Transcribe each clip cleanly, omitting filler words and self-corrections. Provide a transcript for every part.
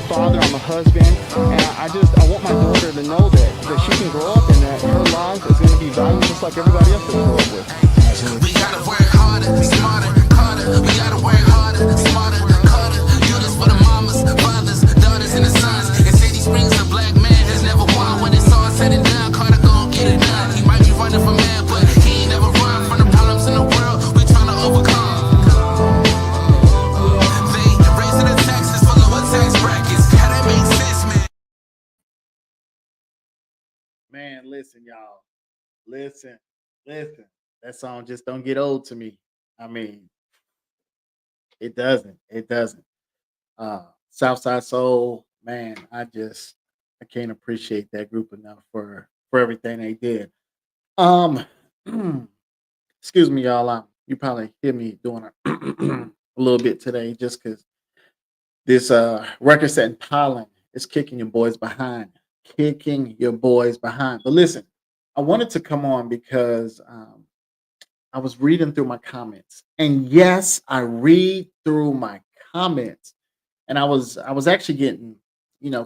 father, I'm a husband, and I want my daughter to know that she can grow up and that her life is going to be valued just like everybody else that we grew up with. We gotta work harder, smarter, harder. We gotta work harder, smarter, harder. Do this for the mamas, fathers, daughters, and the sons. And Sadie Springs, a black man has never won. When it's all said and done, Carter gon' get it done. He might be running from man, but he ain't never run from the problems in the world we tryna overcome. They raising the taxes for lower tax brackets. How that make sense, man? Man, listen, y'all. Listen, listen. That song just don't get old to me. I mean, it doesn't. It doesn't. Southside Soul, man, I can't appreciate that group enough for everything they did. Um excuse me, y'all. You probably hear me doing a a little bit today just because this record setting pollen is kicking your boys behind. Kicking your boys behind. But listen, I wanted to come on because I was reading through my comments. And yes, I read through my comments. And I was actually getting,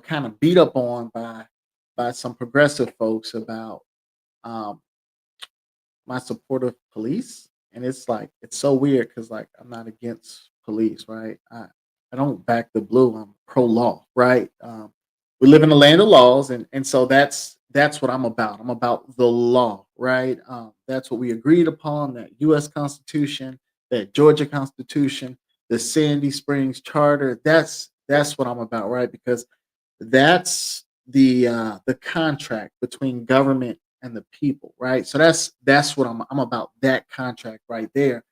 kind of beat up on by some progressive folks about um my support of police. And it's like it's so weird because like I'm not against police, right? I don't back the blue. I'm pro law, right? We live in the land of laws, and so that's what I'm about. I'm about the law, right? That's what we agreed upon. That U.S. Constitution, that Georgia Constitution, the Sandy Springs Charter. That's what I'm about, right? Because that's the contract between government and the people, right? So that's what I'm about, that contract right there.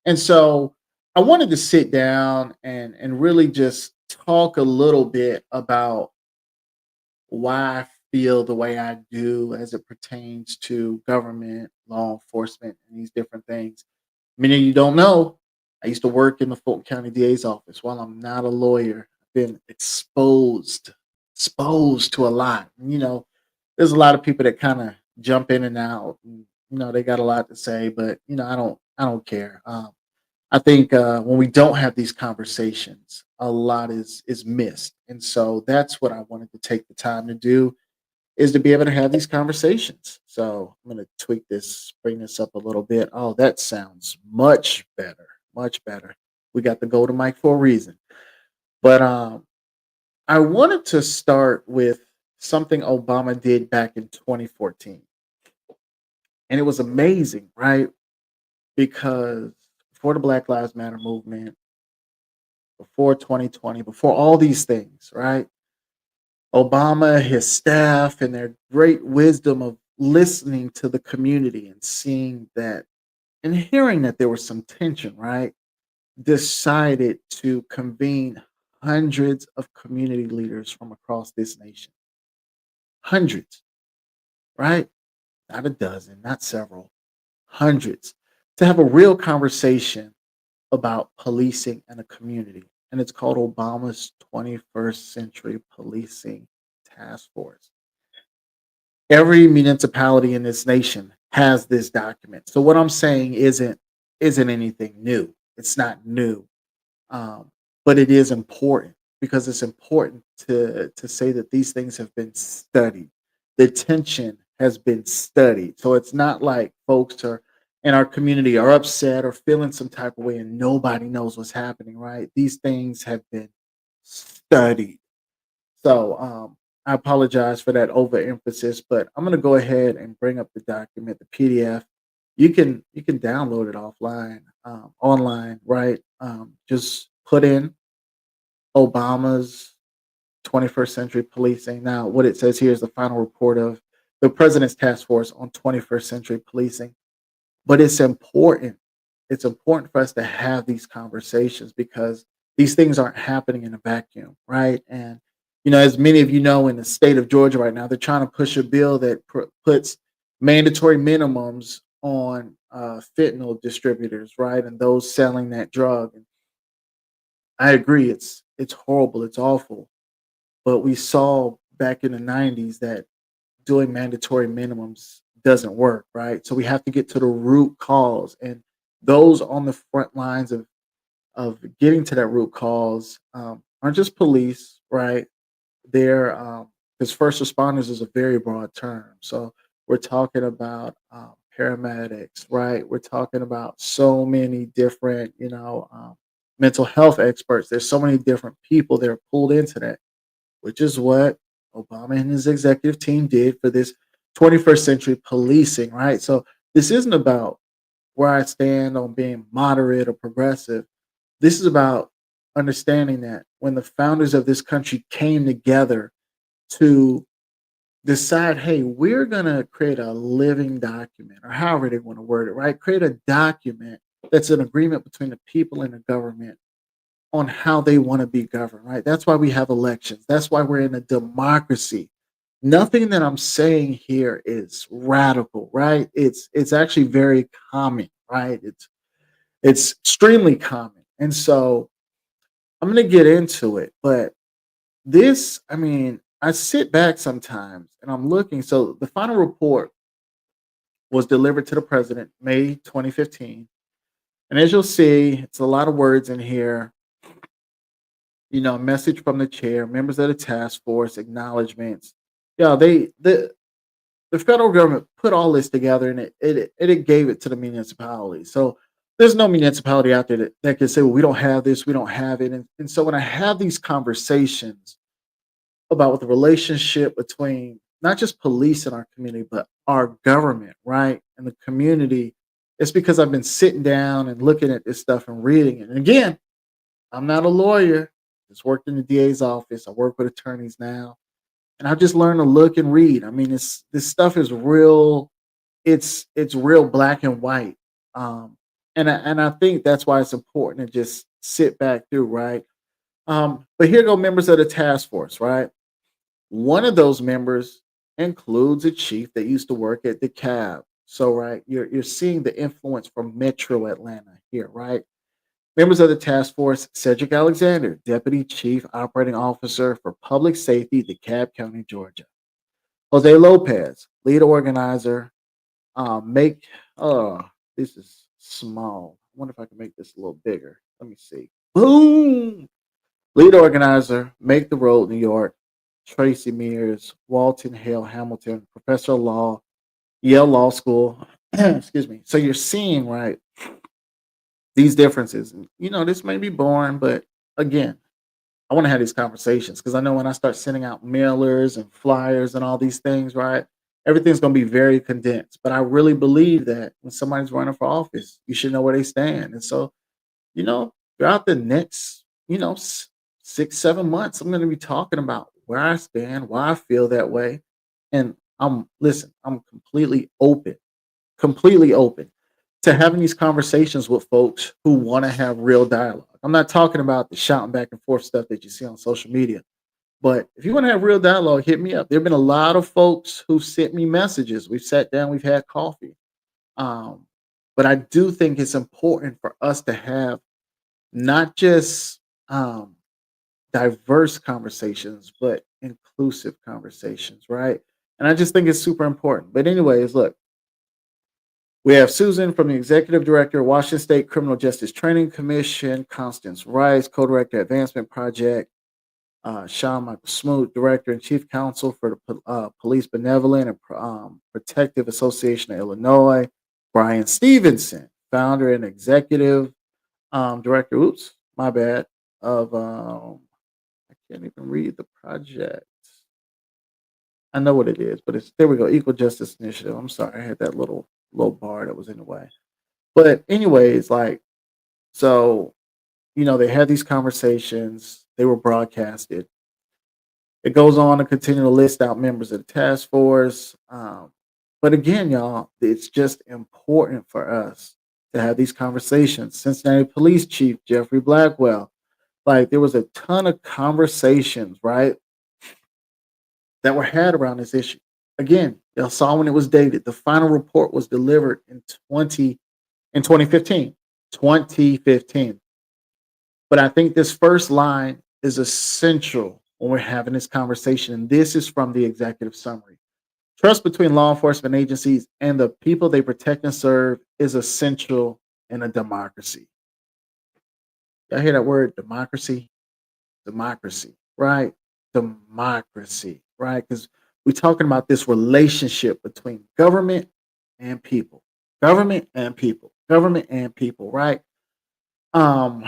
And so I wanted to sit down and really just talk a little bit about why I feel the way I do as it pertains to government, law enforcement, and these different things. Many of you don't know, I used to work in the Fulton County DA's office. While I'm not a lawyer, I've been exposed to a lot. There's a lot of people that kind of jump in and out. And, they got a lot to say, but I don't care. I think when we don't have these conversations, a lot is missed, and so that's what I wanted to take the time to do is to be able to have these conversations. So I'm going to tweak this, bring this up a little bit. Oh, that sounds much better, much better. We got the golden mic for a reason. But I wanted to start with something Obama did back in 2014, and it was amazing, right? Because before the Black Lives Matter movement, before 2020, before all these things, right? Obama, his staff, and their great wisdom of listening to the community and seeing that and hearing that there was some tension, right? Decided to convene hundreds of community leaders from across this nation. Hundreds, right? Not a dozen, not several, hundreds, to have a real conversation about policing in a community. And it's called Obama's 21st Century Policing Task Force. Every municipality in this nation has this document. So what I'm saying isn't anything new. It's not new, um, but it is important because it's important to say that these things have been studied. The tension has been studied, so it's not like folks are in our community are upset or feeling some type of way and nobody knows what's happening. Right? These things have been studied. So I apologize for that overemphasis, but I'm going to go ahead and bring up the document, the PDF. You can download it offline, online, right? Just put in Obama's 21st century policing. Now, what it says here is the final report of the president's task force on 21st century policing. But it's important. It's important for us to have these conversations because these things aren't happening in a vacuum, right? And as many of you know, in the state of Georgia right now, they're trying to push a bill that puts mandatory minimums on fentanyl distributors, right, and those selling that drug. And I agree, it's horrible, it's awful. But we saw back in the '90s that doing mandatory minimums doesn't work, right? So we have to get to the root cause, and those on the front lines of getting to that root cause aren't just police, right? They're because first responders is a very broad term. So we're talking about paramedics, right? We're talking about so many different, mental health experts. There's so many different people that are pulled into that, which is what Obama and his executive team did for this 21st century policing, right? So this isn't about where I stand on being moderate or progressive. This is about understanding that when the founders of this country came together to decide, hey, we're going to create a living document, or however they want to word it, right? Create a document that's an agreement between the people and the government on how they want to be governed, right? That's why we have elections. That's why we're in a democracy. Nothing that I'm saying here is radical, right? It's actually very common, right? It's extremely common. And so I'm going to get into it, but I mean, I sit back sometimes and I'm looking. So the final report was delivered to the president May 2015. And as you'll see, it's a lot of words in here. Message from the chair, members of the task force, acknowledgments. Yeah, the federal government put all this together and it gave it to the municipality. So there's no municipality out there that can say, well, we don't have this, we don't have it. And so when I have these conversations about the relationship between not just police in our community, but our government, right? And the community, it's because I've been sitting down and looking at this stuff and reading it. And again, I'm not a lawyer. Just worked in the DA's office. I work with attorneys now. And I just learned to look and read. I mean, this stuff is real. It's real black and white. And I think that's why it's important to just sit back through, right? But here go members of the task force, right? One of those members includes a chief that used to work at the cab. So, right, you're seeing the influence from Metro Atlanta here, right? Members of the task force: Cedric Alexander, Deputy Chief Operating Officer for Public Safety, DeKalb County, Georgia. Jose Lopez, Lead Organizer. Make this is small. I wonder if I can make this a little bigger. Let me see. Boom. Lead Organizer, Make the Road, New York. Tracy Mears, Walton Hale Hamilton, Professor of Law, Yale Law School. Excuse me. So you're seeing, right, these differences. And, this may be boring, but again, I want to have these conversations because I know when I start sending out mailers and flyers and all these things, right, everything's going to be very condensed. But I really believe that when somebody's running for office, you should know where they stand. And so, throughout the next, 6, 7 months, I'm going to be talking about where I stand, why I feel that way. And I'm completely open to having these conversations with folks who want to have real dialogue. I'm not talking about the shouting back and forth stuff that you see on social media. But if you want to have real dialogue, hit me up. There have been a lot of folks who sent me messages. We've sat down, we've had coffee. Um, but I do think it's important for us to have not just diverse conversations, but inclusive conversations, right? And I just think it's super important. But, anyways, look, we have Susan from the Executive Director, Washington State Criminal Justice Training Commission, Constance Rice, Co-Director, Advancement Project, Sean Michael Smoot, Director and Chief Counsel for the Police Benevolent and Protective Association of Illinois, Brian Stevenson, Founder and Executive Director, oops, my bad, of, I can't even read the project. I know what it is, but there we go, Equal Justice Initiative. I'm sorry, I had that little bar that was in the way. But anyways, like, so, they had these conversations, they were broadcasted. It goes on to continue to list out members of the task force. But again, y'all, it's just important for us to have these conversations. Cincinnati Police Chief Jeffrey Blackwell, like, there was a ton of conversations, right, that were had around this issue. Again, y'all saw when it was dated. The final report was delivered in 2015. 2015. But I think this first line is essential when we're having this conversation. And this is from the executive summary. Trust between law enforcement agencies and the people they protect and serve is essential in a democracy. Y'all hear that word, democracy? Democracy, right? democracy, right? Because we're talking about this relationship between government and people, government and people, government and people, right? Um,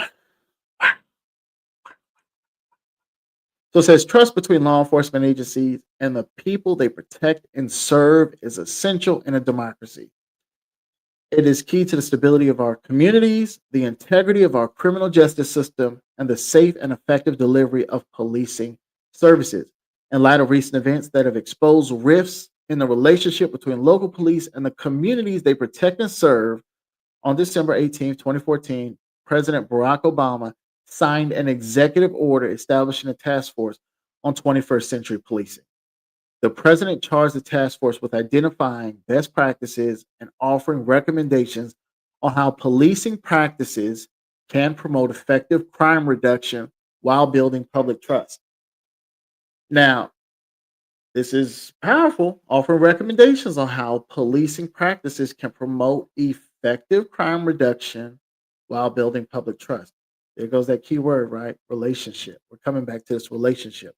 so it says trust between law enforcement agencies and the people they protect and serve is essential in a democracy. It is key to the stability of our communities, the integrity of our criminal justice system, and the safe and effective delivery of policing services. In light of recent events that have exposed rifts in the relationship between local police and the communities they protect and serve, on December 18th, 2014, President Barack Obama signed an executive order establishing a task force on 21st century policing. The president charged the task force with identifying best practices and offering recommendations on how policing practices can promote effective crime reduction while building public trust. Now, this is powerful, offering recommendations on how policing practices can promote effective crime reduction while building public trust. There goes that key word, right? Relationship. We're coming back to this relationship.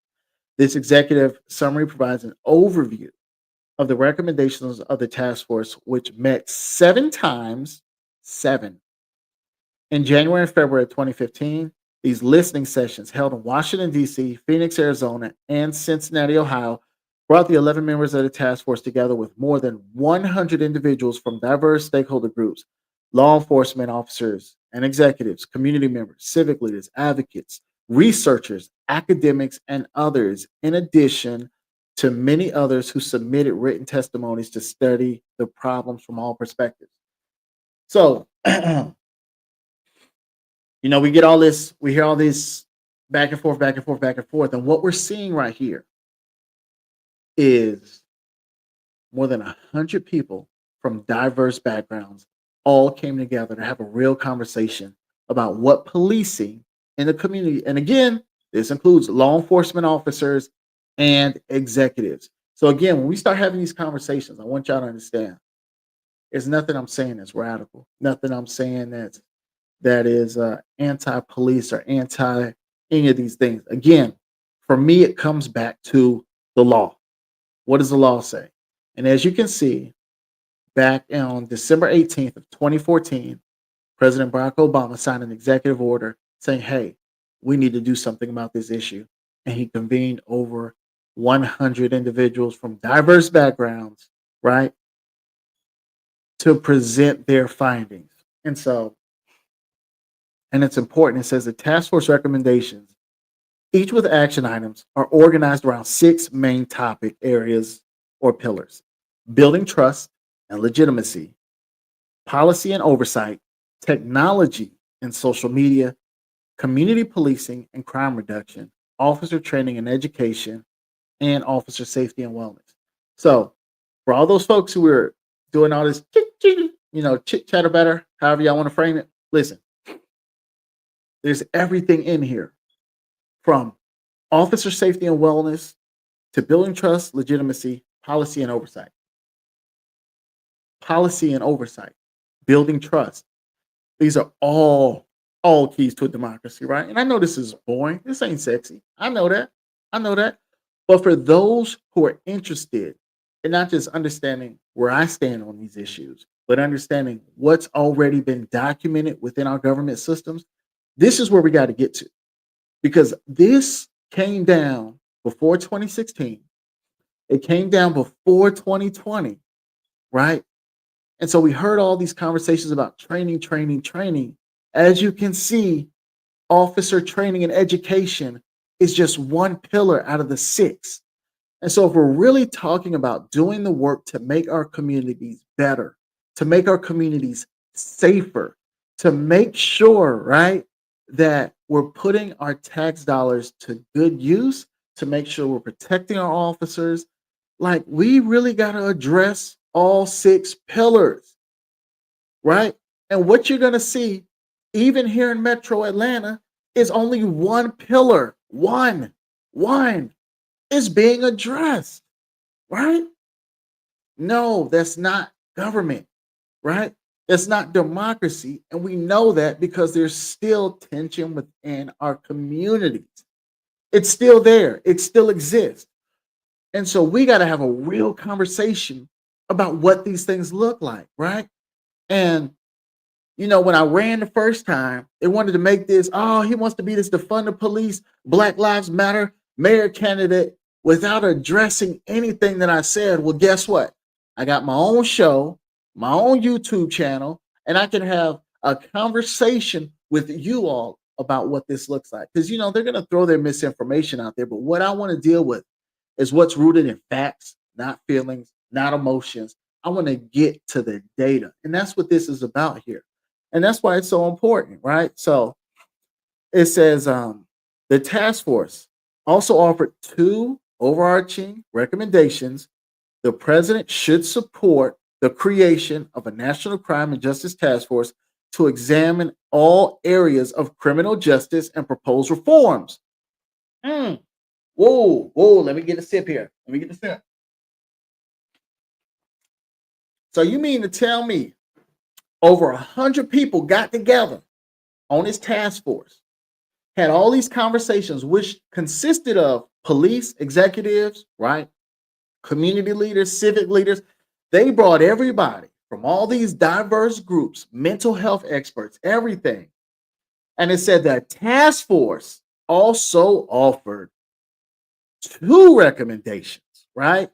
This executive summary provides an overview of the recommendations of the task force, which met 7 times, seven, in January and February of 2015. These listening sessions held in Washington, D.C., Phoenix, Arizona, and Cincinnati, Ohio, brought the 11 members of the task force together with more than 100 individuals from diverse stakeholder groups, law enforcement officers and executives, community members, civic leaders, advocates, researchers, academics, and others, in addition to many others who submitted written testimonies to study the problems from all perspectives. So, we get all this, we hear all this back and forth, back and forth, back and forth. And what we're seeing right here is more than 100 people from diverse backgrounds all came together to have a real conversation about what policing in the community. And again, this includes law enforcement officers and executives. So again, when we start having these conversations, I want y'all to understand there's nothing I'm saying that's radical, nothing I'm saying that is anti-police or anti any of these things. Again, for me, it comes back to the law. What does the law say? And as you can see, back on December 18th of 2014, President Barack Obama signed an executive order saying, hey, we need to do something about this issue. And he convened over 100 individuals from diverse backgrounds, right, to present their findings. And it's important. It says the task force recommendations, each with action items, are organized around 6 main topic areas or pillars: building trust and legitimacy, policy and oversight, technology and social media, community policing and crime reduction, officer training and education, and officer safety and wellness. So, for all those folks who are doing all this, chit chatter better, however y'all want to frame it, listen, there's everything in here from officer safety and wellness to building trust, legitimacy, policy and oversight. Policy and oversight, building trust. These are all keys to a democracy, right? And I know this is boring. This ain't sexy. I know that. I know that. But for those who are interested in not just understanding where I stand on these issues, but understanding what's already been documented within our government systems, this is where we got to get to. Because this came down before 2016. It came down before 2020, right? And so we heard all these conversations about training, training, training. As you can see, officer training and education is just one pillar out of the 6. And so if we're really talking about doing the work to make our communities better, to make our communities safer, to make sure, right, that we're putting our tax dollars to good use, to make sure we're protecting our officers, like we really got to address all 6 pillars, right? And what you're going to see, even here in Metro Atlanta, is only one pillar, one is being addressed, right? No, that's not government, right? That's not democracy. And we know that because there's still tension within our communities. It's still there. It still exists. And so we got to have a real conversation about what these things look like, right? And when I ran the first time, they wanted to make this, oh, he wants to be this defund the police, Black Lives Matter mayor candidate without addressing anything that I said. Well, guess what? I got my own show, my own YouTube channel, and I can have a conversation with you all about what this looks like. Because, they're going to throw their misinformation out there. But what I want to deal with is what's rooted in facts, not feelings, not emotions. I want to get to the data. And that's what this is about here. And that's why it's so important, right? So it says the task force also offered two overarching recommendations. The president should support the creation of a national crime and justice task force to examine all areas of criminal justice and propose reforms. Mm. Whoa, let me get a sip here. Let me get a sip. So you mean to tell me over 100 people got together on this task force, had all these conversations, which consisted of police executives, right? Community leaders, civic leaders. They brought everybody from all these diverse groups, mental health experts, everything. And it said that task force also offered two recommendations, right?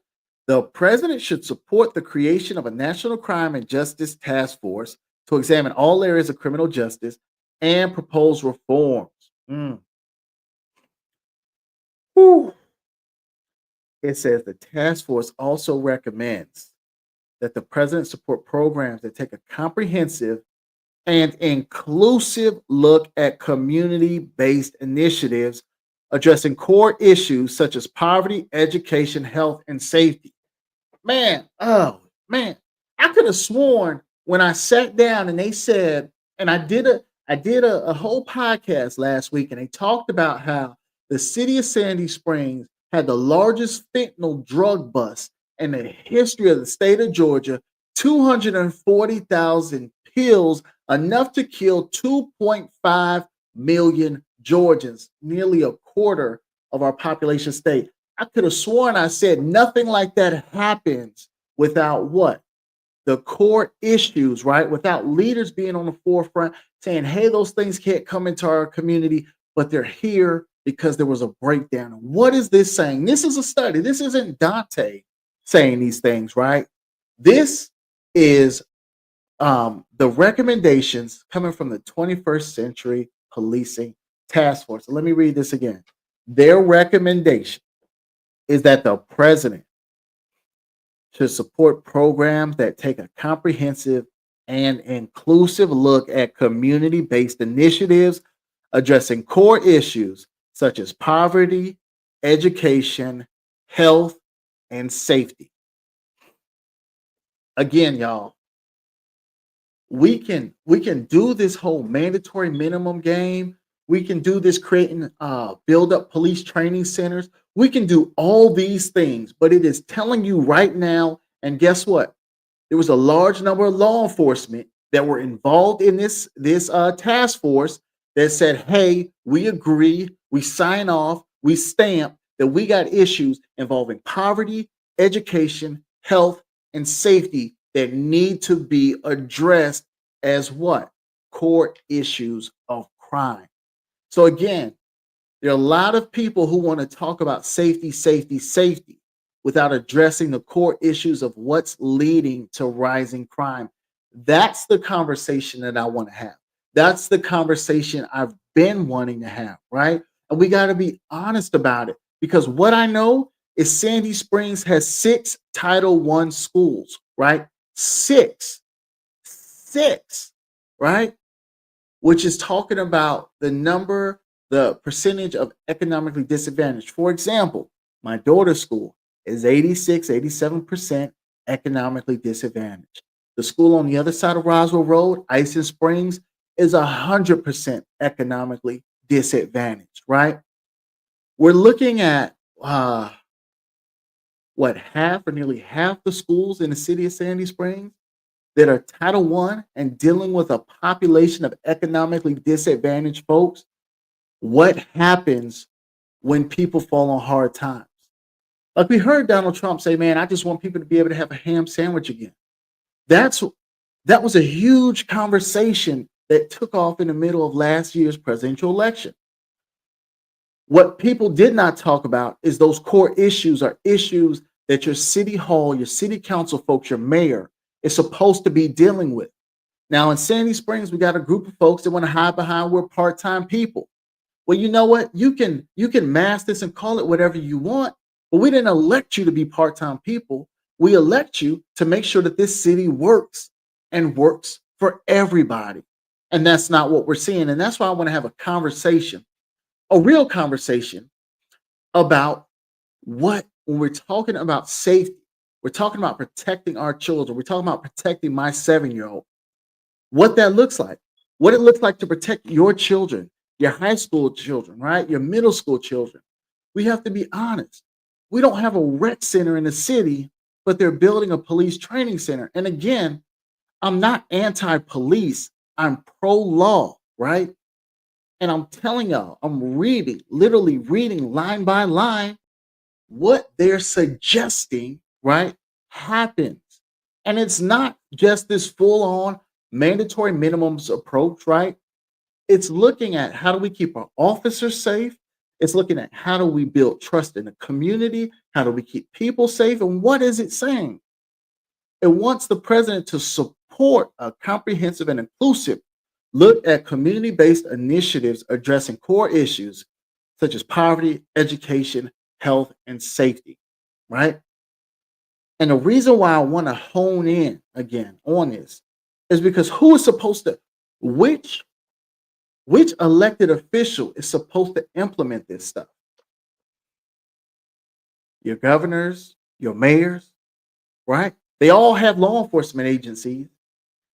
The president should support the creation of a national crime and justice task force to examine all areas of criminal justice and propose reforms. Mm. Whew. It says the task force also recommends that the president support programs that take a comprehensive and inclusive look at community-based initiatives addressing core issues such as poverty, education, health, and safety. Man, I could have sworn when I sat down and they said, and I did a whole podcast last week, and they talked about how the city of Sandy Springs had the largest fentanyl drug bust in the history of the state of Georgia, 240,000 pills, enough to kill 2.5 million Georgians, nearly a quarter of our population state. I could have sworn I said nothing like that happens without what? The core issues, right? Without leaders being on the forefront saying, hey, those things can't come into our community, but they're here because there was a breakdown. What is this saying? This is a study. This isn't Dontaye saying these things, right? This is the recommendations coming from the 21st Century Policing Task Force. So let me read this again. Their recommendation is that the president should support programs that take a comprehensive and inclusive look at community-based initiatives addressing core issues such as poverty, education, health, and safety. Again, y'all, we can do this whole mandatory minimum game. We can do this creating build up police training centers. We can do all these things, but it is telling you right now, and guess what? There was a large number of law enforcement that were involved in this task force that said, hey, we agree, we sign off, we stamp that we got issues involving poverty, education, health, and safety that need to be addressed as what? Core issues of crime. So again, there are a lot of people who want to talk about safety, safety, safety without addressing the core issues of what's leading to rising crime. That's the conversation that I want to have. That's the conversation I've been wanting to have, right? And we got to be honest about it because what I know is Sandy Springs has 6 Title I schools, right? Six, right? Which is talking about the percentage of economically disadvantaged. For example, my daughter's school is 86, 87% economically disadvantaged. The school on the other side of Roswell Road, Ison Springs, is 100% economically disadvantaged, right? We're looking at half or nearly half the schools in the city of Sandy Springs that are Title I and dealing with a population of economically disadvantaged folks. What happens when people fall on hard times. Like we heard Donald Trump say, "Man, I just want people to be able to have a ham sandwich again." That's that was a huge conversation that took off in the middle of last year's presidential election. What people did not talk about is those core issues are issues that your city hall, your city council folks, your mayor is supposed to be dealing with. Now in Sandy Springs, we got a group of folks that want to hide behind we're part-time people. Well, you know what? You can mask this and call it whatever you want, but we didn't elect you to be part-time people. We elect you to make sure that this city works and works for everybody. And that's not what we're seeing. And that's why I want to have a conversation, a real conversation about what when we're talking about safety, we're talking about protecting our children, we're talking about protecting my 7-year-old, what that looks like, what it looks like to protect your children, your high school children, right? Your middle school children. We have to be honest. We don't have a rec center in the city, but they're building a police training center. And again, I'm not anti-police. I'm pro-law, right? And I'm telling y'all, I'm reading, literally reading line by line what they're suggesting, right, happens. And it's not just this full-on mandatory minimums approach, right? It's looking at how do we keep our officers safe? It's looking at how do we build trust in the community? How do we keep people safe? And what is it saying? It wants the president to support a comprehensive and inclusive look at community-based initiatives addressing core issues such as poverty, education, health, and safety, right? And the reason why I want to hone in again on this is because who is supposed to, which which elected official is supposed to implement this stuff? Your governors, your mayors, right? They all have law enforcement agencies.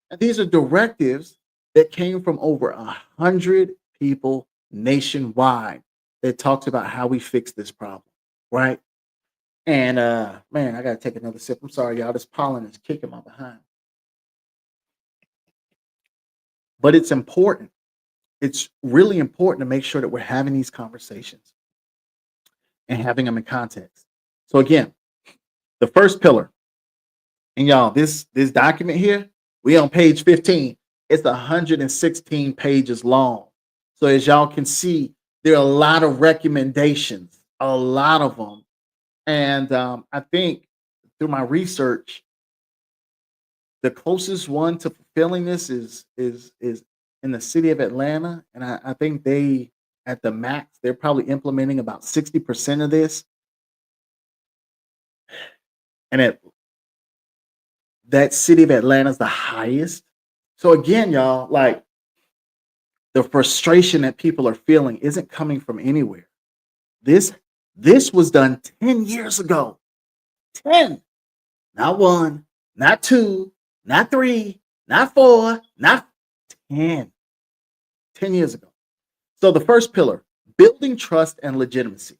And these are directives that came from over 100 people nationwide that talks about how we fix this problem, right? And man, I gotta take another sip. I'm sorry, y'all. This pollen is kicking my behind. But it's important. It's really important to make sure that we're having these conversations and having them in context. So again, the first pillar, and y'all, this document here, we on page 15. It's 116 pages long. So as y'all can see, there are a lot of recommendations, a lot of them. And I think through my research, the closest one to fulfilling this is in the city of Atlanta, and I think they at the max they're probably implementing about 60% of this, and at that city of Atlanta is the highest. So again, y'all, like the frustration that people are feeling isn't coming from anywhere. This this was done 10 years ago. 10, not one, not two, not three, not four, not 10. 10 years ago. So the first pillar, building trust and legitimacy.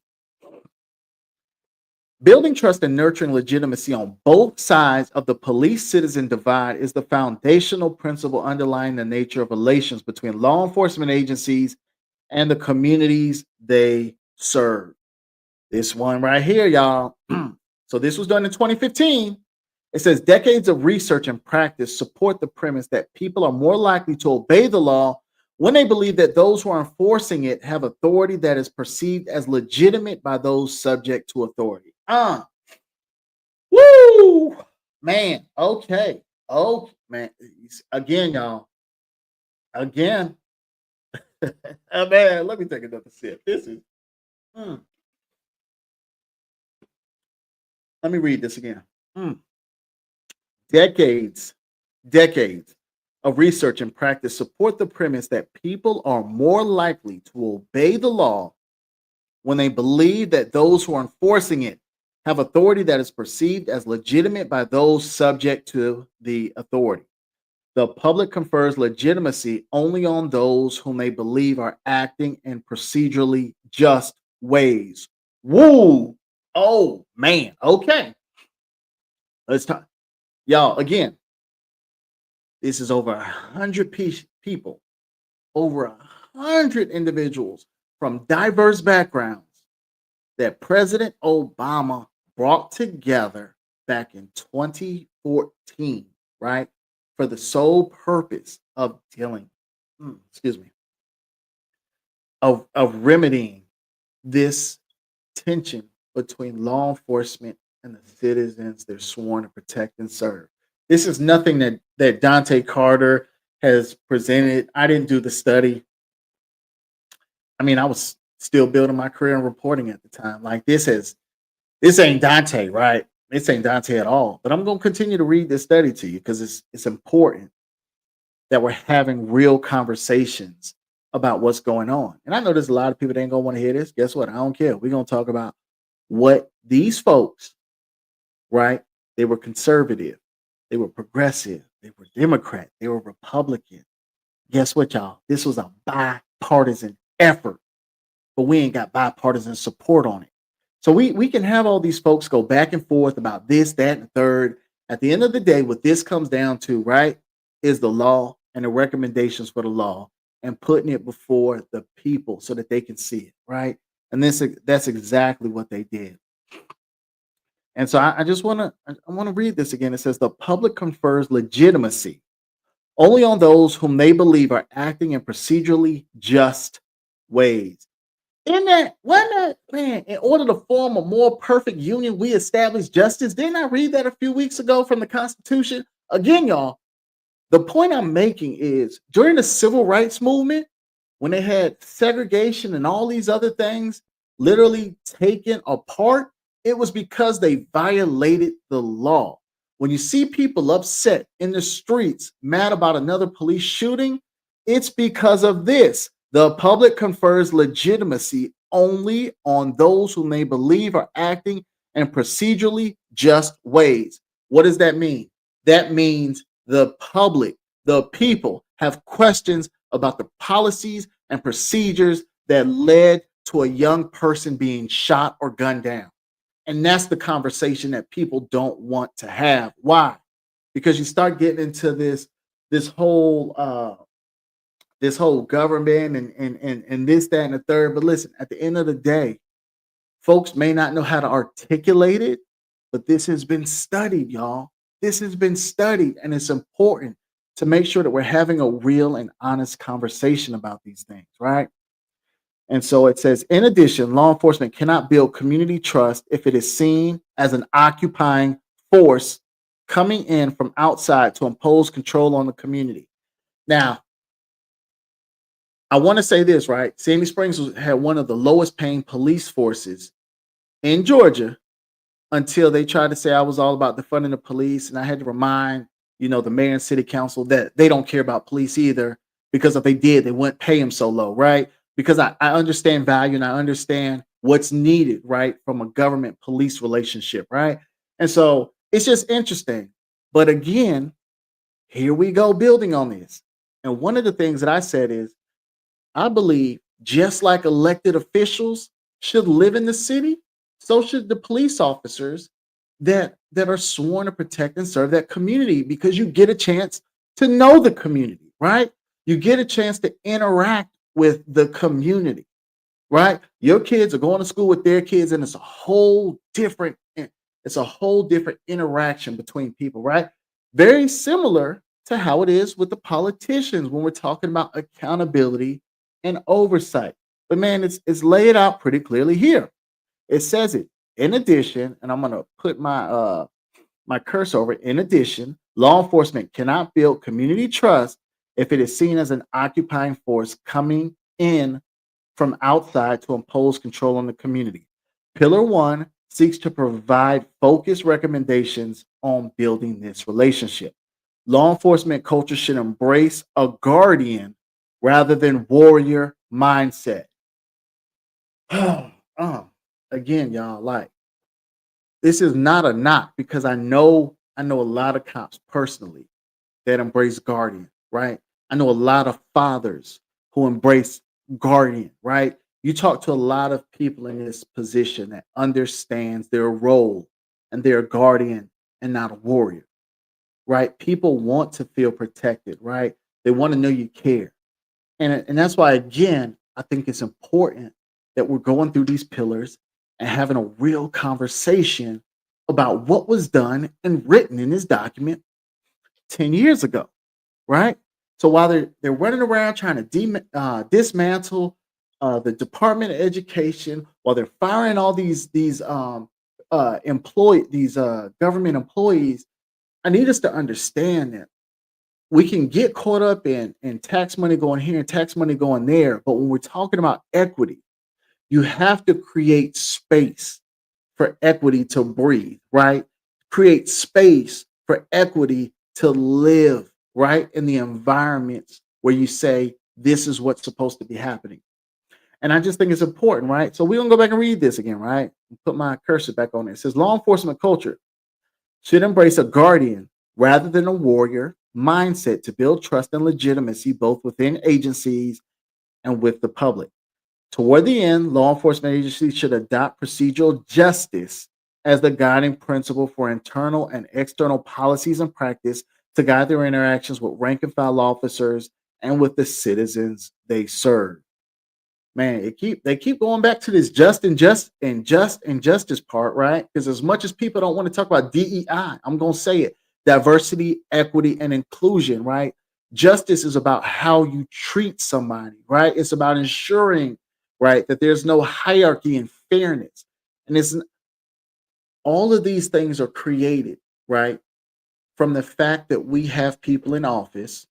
Building trust and nurturing legitimacy on both sides of the police citizen divide is the foundational principle underlying the nature of relations between law enforcement agencies and the communities they serve. This one right here, y'all. So this was done in 2015. It says decades of research and practice support the premise that people are more likely to obey the law when they believe that those who are enforcing it have authority that is perceived as legitimate by those subject to authority. Woo, man. Okay. Oh, man. Again, y'all. Again. Man, let me take another sip. This is, mm, let me read this again. Mm. Decades, decades of research and practice support the premise that people are more likely to obey the law when they believe that those who are enforcing it have authority that is perceived as legitimate by those subject to the authority. The public confers legitimacy only on those whom they believe are acting in procedurally just ways. Woo! Oh, man. Okay. Let's talk. Y'all, again, this is over 100 people, over 100 individuals from diverse backgrounds. that President Obama brought together back in 2014, right? For the sole purpose of dealing, excuse me, of remedying this tension between law enforcement and the citizens they're sworn to protect and serve. This is nothing that Dontaye Carter has presented. I didn't do the study. I mean, I was still building my career in reporting at the time. Like this ain't Dante, right? This ain't Dante at all. But I'm gonna continue to read this study to you because it's important that we're having real conversations about what's going on. And I know there's a lot of people that ain't gonna want to hear this. Guess what? I don't care. We're gonna talk about what these folks, right? They were conservative, they were progressive, they were Democrat, they were Republican. Guess what, y'all? This was a bipartisan effort, but we ain't got bipartisan support on it. So we can have all these folks go back and forth about this, that, and the third. At the end of the day, what this comes down to, right, is the law and the recommendations for the law and putting it before the people so that they can see it, right? And that's exactly what they did. And so I just want to read this again. It says the public confers legitimacy only on those whom they believe are acting in procedurally just ways. In that, wasn't that, man, in order to form a more perfect union, we establish justice. Didn't I read that a few weeks ago from the Constitution? Again, y'all, the point I'm making is during the civil rights movement, when they had segregation and all these other things literally taken apart, it was because they violated the law. When you see people upset in the streets, mad about another police shooting, it's because of this. The public confers legitimacy only on those whom they believe are acting in procedurally just ways. What does that mean? That means the public, the people, have questions about the policies and procedures that led to a young person being shot or gunned down. And that's the conversation that people don't want to have. Why? Because you start getting into this whole this whole government and this, that, and the third. But listen, at the end of the day, folks may not know how to articulate it, but this has been studied, y'all. This has been studied, and it's important to make sure that we're having a real and honest conversation about these things, right? And so it says, in addition, law enforcement cannot build community trust if it is seen as an occupying force coming in from outside to impose control on the community. Now, I want to say this, right? Sandy Springs had one of the lowest paying police forces in Georgia until they tried to say I was all about defunding the police. And I had to remind, the mayor and city council that they don't care about police either, because if they did, they wouldn't pay them so low, right? Because I understand value and I understand what's needed, right, from a government police relationship, right? And so it's just interesting. But again, here we go building on this. And one of the things that I said is, I believe just like elected officials should live in the city, so should the police officers that are sworn to protect and serve that community, because you get a chance to know the community, right? You get a chance to interact with the community, right? Your kids are going to school with their kids, and it's a whole different interaction between people, right? Very similar to how it is with the politicians when we're talking about accountability and oversight. But man, it's laid out pretty clearly here. It says it. In addition, and I'm gonna put my cursor over it. In addition, law enforcement cannot build community trust if it is seen as an occupying force coming in from outside to impose control on the community. Pillar 1 seeks to provide focused recommendations on building this relationship. Law enforcement culture should embrace a guardian rather than warrior mindset. Again, y'all, like, this is not a knock, because I know a lot of cops personally that embrace guardian, right? I know a lot of fathers who embrace guardian, right? You talk to a lot of people in this position that understands their role, and they're a guardian and not a warrior, right? People want to feel protected, right? They want to know you care. And that's why, again, I think it's important that we're going through these pillars and having a real conversation about what was done and written in this document 10 years ago, right? So while they're running around trying to dismantle the Department of Education, while they're firing all these government employees, I need us to understand that we can get caught up in tax money going here and tax money going there, but when we're talking about equity, you have to create space for equity to breathe, right? Create space for equity to live, right? In the environments where you say, this is what's supposed to be happening. And I just think it's important, right? So we're going to go back and read this again, right? Put my cursor back on it. It says law enforcement culture should embrace a guardian rather than a warrior mindset to build trust and legitimacy both within agencies and with the public. Toward the end, law enforcement agencies should adopt procedural justice as the guiding principle for internal and external policies and practice to guide their interactions with rank and file officers and with the citizens they serve. Man, they keep going back to this just and justice part, right? Because as much as people don't want to talk about DEI, I'm gonna say it: diversity, equity, and inclusion, right? Justice is about how you treat somebody, right? It's about ensuring, right, that there's no hierarchy and fairness. And it's all of these things are created, right, from the fact that we have people in office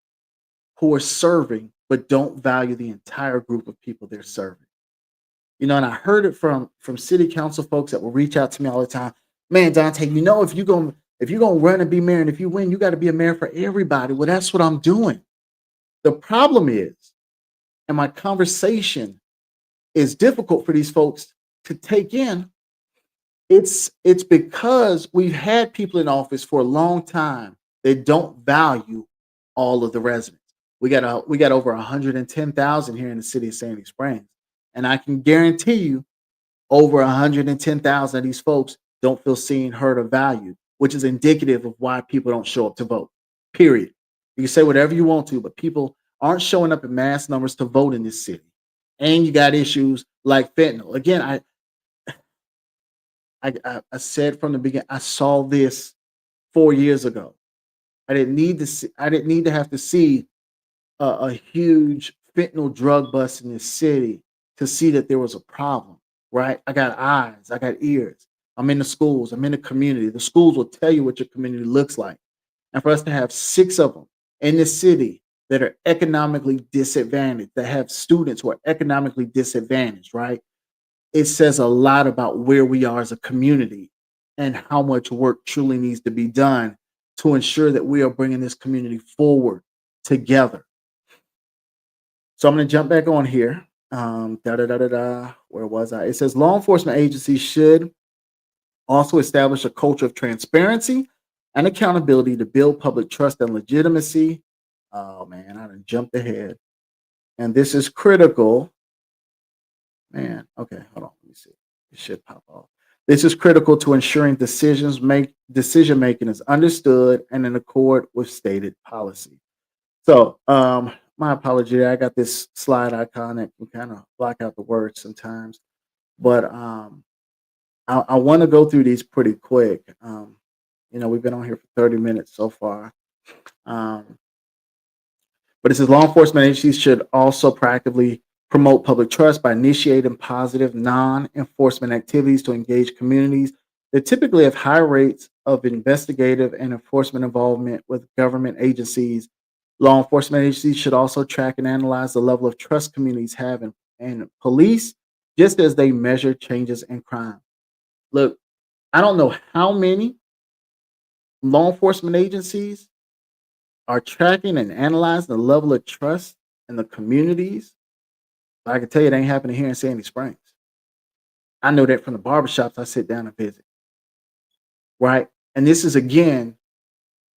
who are serving but don't value the entire group of people they're serving. You know, and I heard it from city council folks that will reach out to me all the time. Man, Dante, you know, if you're gonna run and be mayor, and if you win, you got to be a mayor for everybody. Well, that's what I'm doing. The problem is, and my conversation is difficult for these folks to take in. It's because we've had people in office for a long time that don't value all of the residents. We got over 110,000 here in the city of Sandy Springs, and I can guarantee you, over 110,000 of these folks don't feel seen, heard, or valued, which is indicative of why people don't show up to vote. Period. You can say whatever you want to, but people aren't showing up in mass numbers to vote in this city. And you got issues like fentanyl. Again, I said from the beginning, I saw this 4 years ago. I didn't need to have to see a huge fentanyl drug bust in this city to see that there was a problem, right? I got eyes, I got ears. I'm in the schools, I'm in the community. The schools will tell you what your community looks like. And for us to have six of them in the city that are economically disadvantaged, that have students who are economically disadvantaged, right? It says a lot about where we are as a community and how much work truly needs to be done to ensure that we are bringing this community forward together. So I'm going to jump back on here. Where was I? It says law enforcement agencies should also establish a culture of transparency and accountability to build public trust and legitimacy. Oh man, I done jumped ahead. And this is critical. Man, okay, hold on. Let me see. It should pop off. This is critical to ensuring decision making is understood and in accord with stated policy. So, my apology. I got this slide icon that can kind of block out the words sometimes, but I want to go through these pretty quick. You know, we've been on here for 30 minutes so far. Um, but it says law enforcement agencies should also proactively promote public trust by initiating positive non-enforcement activities to engage communities that typically have high rates of investigative and enforcement involvement with government agencies. Law enforcement agencies should also track and analyze the level of trust communities have in police, just as they measure changes in crime. Look, I don't know how many law enforcement agencies are tracking and analyzing the level of trust in the communities. I can tell you it ain't happening here in Sandy Springs. I know that from the barbershops I sit down and visit, right? And this is again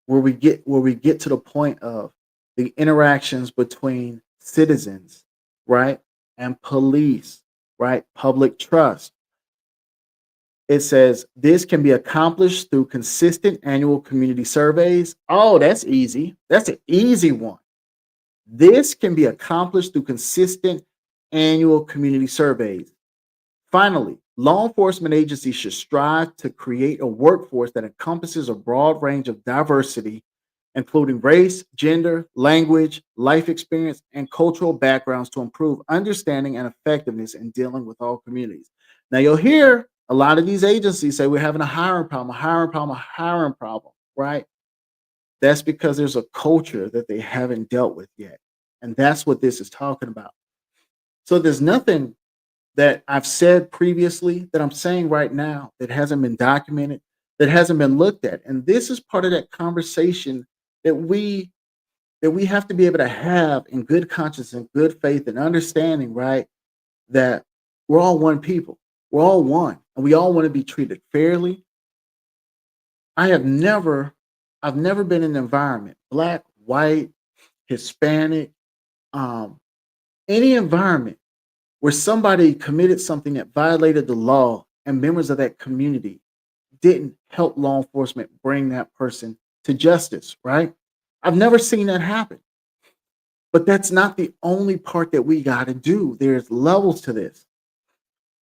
where we get to the point of the interactions between citizens, right, and police, right? Public trust. It says this can be accomplished through consistent annual community surveys. Oh, that's easy. That's an easy one. This can be accomplished through consistent annual community surveys. Finally, Law enforcement agencies should strive to create a workforce that encompasses a broad range of diversity, including race, gender, language, life experience, and cultural backgrounds to improve understanding and effectiveness in dealing with all communities. Now, you'll hear a lot of these agencies say we're having a hiring problem, a hiring problem, a hiring problem, right? That's because there's a culture that they haven't dealt with yet. And that's what this is talking about. So there's nothing that I've said previously that I'm saying right now that hasn't been documented, that hasn't been looked at. And this is part of that conversation that we have to be able to have in good conscience and good faith and understanding, right? That we're all one people. We're all one. And we all want to be treated fairly. I have never I've never been in an environment, black, white, Hispanic, um, any environment where somebody committed something that violated the law and members of that community didn't help law enforcement bring that person to justice, right? I've never seen that happen. But that's not the only part that we got to do. There's levels to this.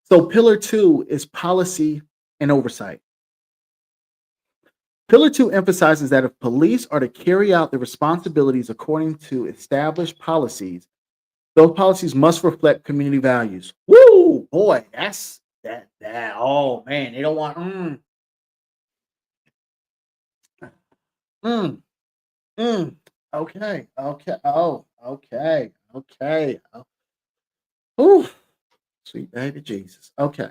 So, pillar two is policy and oversight. Pillar two emphasizes that if police are to carry out their responsibilities according to established policies, those policies must reflect community values. Woo, boy, that's that. Oh man, they don't want. Mm, mm. Okay, okay. Oh, okay, okay. Oh, whew, sweet baby Jesus. Okay.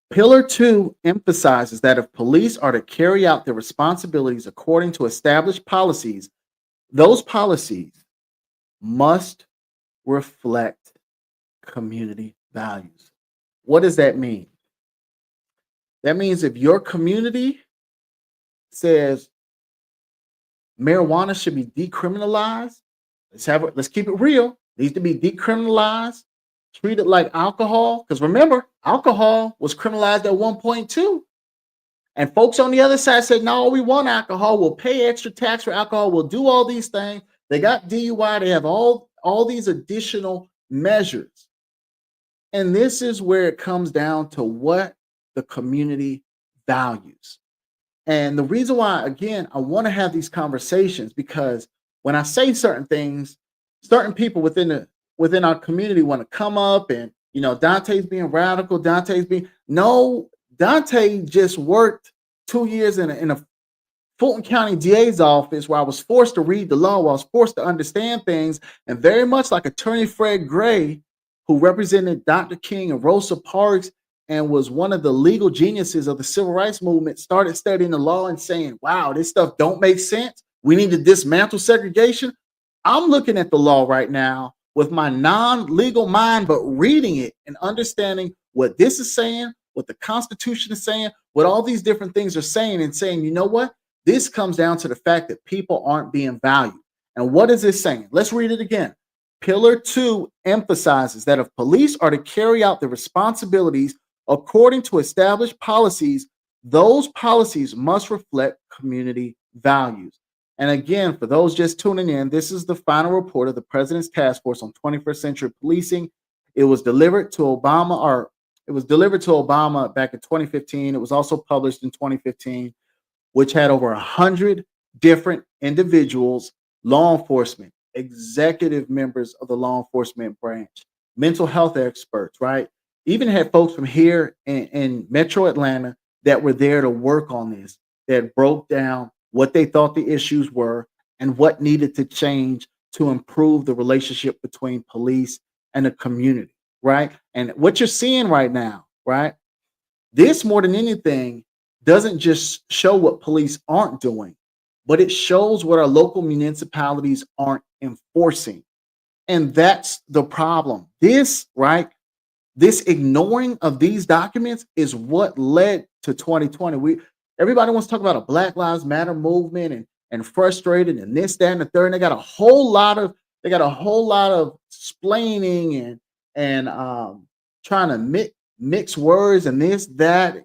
Pillar two emphasizes that if police are to carry out their responsibilities according to established policies, those policies must reflect community values. What does that mean? That means if your community says marijuana should be decriminalized, let's keep it real. Needs to be decriminalized, treated like alcohol. Because remember, alcohol was criminalized at one point too. And folks on the other side said, no, we want alcohol. We'll pay extra tax for alcohol. We'll do all these things. They got DUI. They have all these additional measures. And this is where it comes down to what the community values. And the reason why, again, I want to have these conversations because when I say certain things, certain people within our community want to come up and Dante's being radical. Dante's being no. Dante just worked 2 years in a Fulton County DA's office where I was forced to read the law, where I was forced to understand things, and very much like Attorney Fred Gray, who represented Dr. King and Rosa Parks and was one of the legal geniuses of the civil rights movement, started studying the law and saying, wow, this stuff don't make sense. We need to dismantle segregation. I'm looking at the law right now with my non-legal mind, but reading it and understanding what this is saying, what the Constitution is saying, what all these different things are saying, and saying, you know what? This comes down to the fact that people aren't being valued. And what is this saying? Let's read it again. Pillar two emphasizes that if police are to carry out their responsibilities according to established policies, those policies must reflect community values. And again, for those just tuning in, this is the final report of the President's Task Force on 21st Century Policing. It was delivered to Obama, back in 2015. It was also published in 2015, which had over 100 different individuals, law enforcement, executive members of the law enforcement branch, mental health experts, right? Even had folks from here in Metro Atlanta that were there to work on this, that broke down what they thought the issues were and what needed to change to improve the relationship between police and the community, right? And what you're seeing right now, right? This more than anything doesn't just show what police aren't doing, but it shows what our local municipalities aren't enforcing. And that's the problem. This, right? This ignoring of these documents is what led to 2020. Everybody wants to talk about a Black Lives Matter movement and frustrated and this, that, and the third. And they got a whole lot of explaining and trying to mix words and this, that,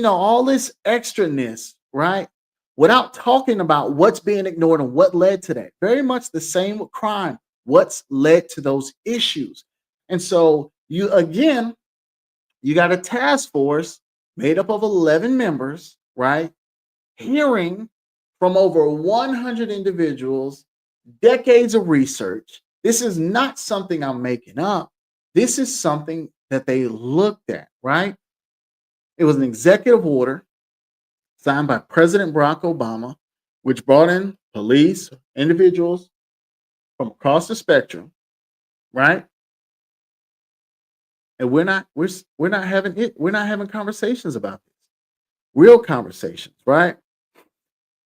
all this extraness, right? Without talking about what's being ignored and what led to that. Very much the same with crime. What's led to those issues. And so you again, You got a task force made up of 11 members, right? Hearing from over 100 individuals, decades of research. This is not something I'm making up. This is something that they looked at, right? It was an executive order signed by President Barack Obama, which brought in police, individuals from across the spectrum, right? And we're not having it. We're not having conversations about this, real conversations, right?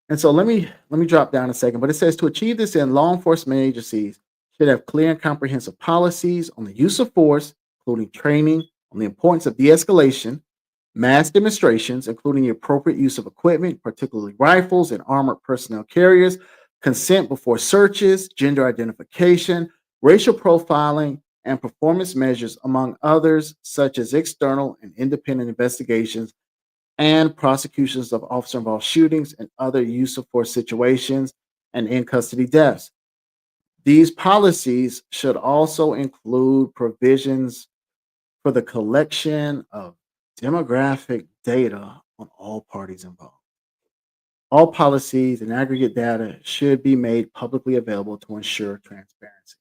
And so let me drop down a second. But it says to achieve this end, law enforcement agencies should have clear and comprehensive policies on the use of force, including training on the importance of de-escalation, mass demonstrations, including the appropriate use of equipment, particularly rifles and armored personnel carriers, consent before searches, gender identification, racial profiling, and performance measures, among others, such as external and independent investigations and prosecutions of officer involved shootings and other use of force situations and in custody deaths. These policies should also include provisions for the collection of demographic data on all parties involved. All policies and aggregate data should be made publicly available to ensure transparency.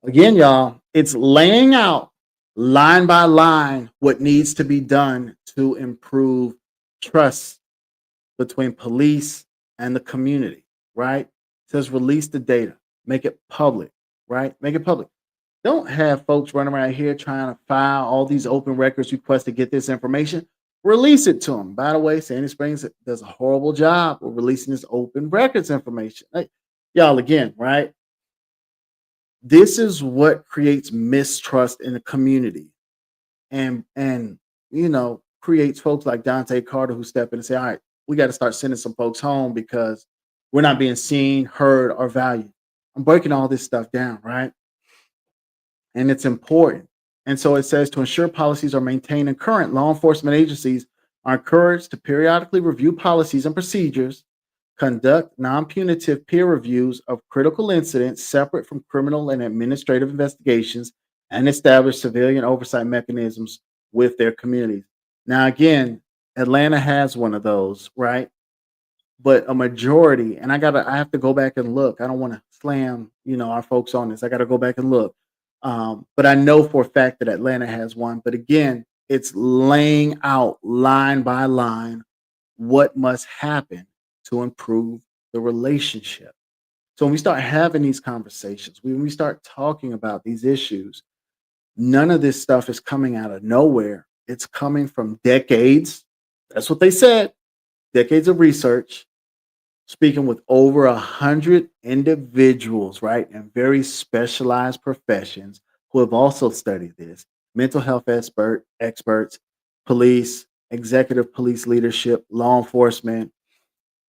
Again, y'all, it's laying out line by line what needs to be done to improve trust between police and the community, right? It says release the data, make it public, right? Make it public. Don't have folks running around here trying to file all these open records requests to get this information. Release it to them. By the way, Sandy Springs does a horrible job of releasing this open records information. Like, y'all, again, right? This is what creates mistrust in the community and creates folks like Dontaye Carter who step in and say, all right, we got to start sending some folks home because we're not being seen, heard, or valued. I'm breaking all this stuff down, right? And it's important. And so it says to ensure policies are maintained and current, law enforcement agencies are encouraged to periodically review policies and procedures, conduct non-punitive peer reviews of critical incidents separate from criminal and administrative investigations, and establish civilian oversight mechanisms with their communities. Now, again, Atlanta has one of those, right? But a majority, and I have to go back and look. I don't want to slam, our folks on this. I got to go back and look. But I know for a fact that Atlanta has one. But again, it's laying out line by line what must happen to improve the relationship. So when we start having these conversations, when we start talking about these issues, none of this stuff is coming out of nowhere. It's coming from decades. That's what they said. Decades of research, speaking with over 100 individuals, right, in very specialized professions who have also studied this: mental health experts, police, executive police leadership, law enforcement,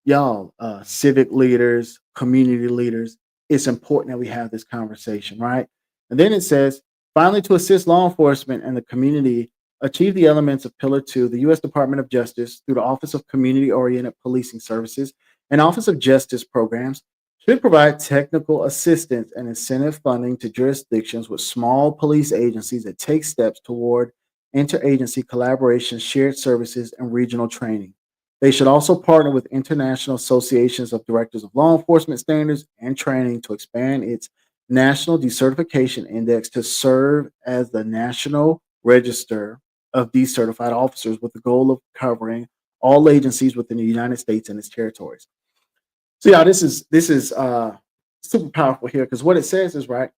y'all, civic leaders, community leaders. It's important that we have this conversation, right? And then it says, finally, to assist law enforcement and the community achieve the elements of Pillar 2, the U.S. Department of Justice, through the Office of Community Oriented Policing Services and Office of Justice Programs, should provide technical assistance and incentive funding to jurisdictions with small police agencies that take steps toward interagency collaboration, shared services, and regional training. They should also partner with international associations of directors of law enforcement standards and training to expand its National Decertification Index to serve as the national register of decertified officers with the goal of covering all agencies within the United States and its territories. So yeah, this is super powerful here because what it says is right.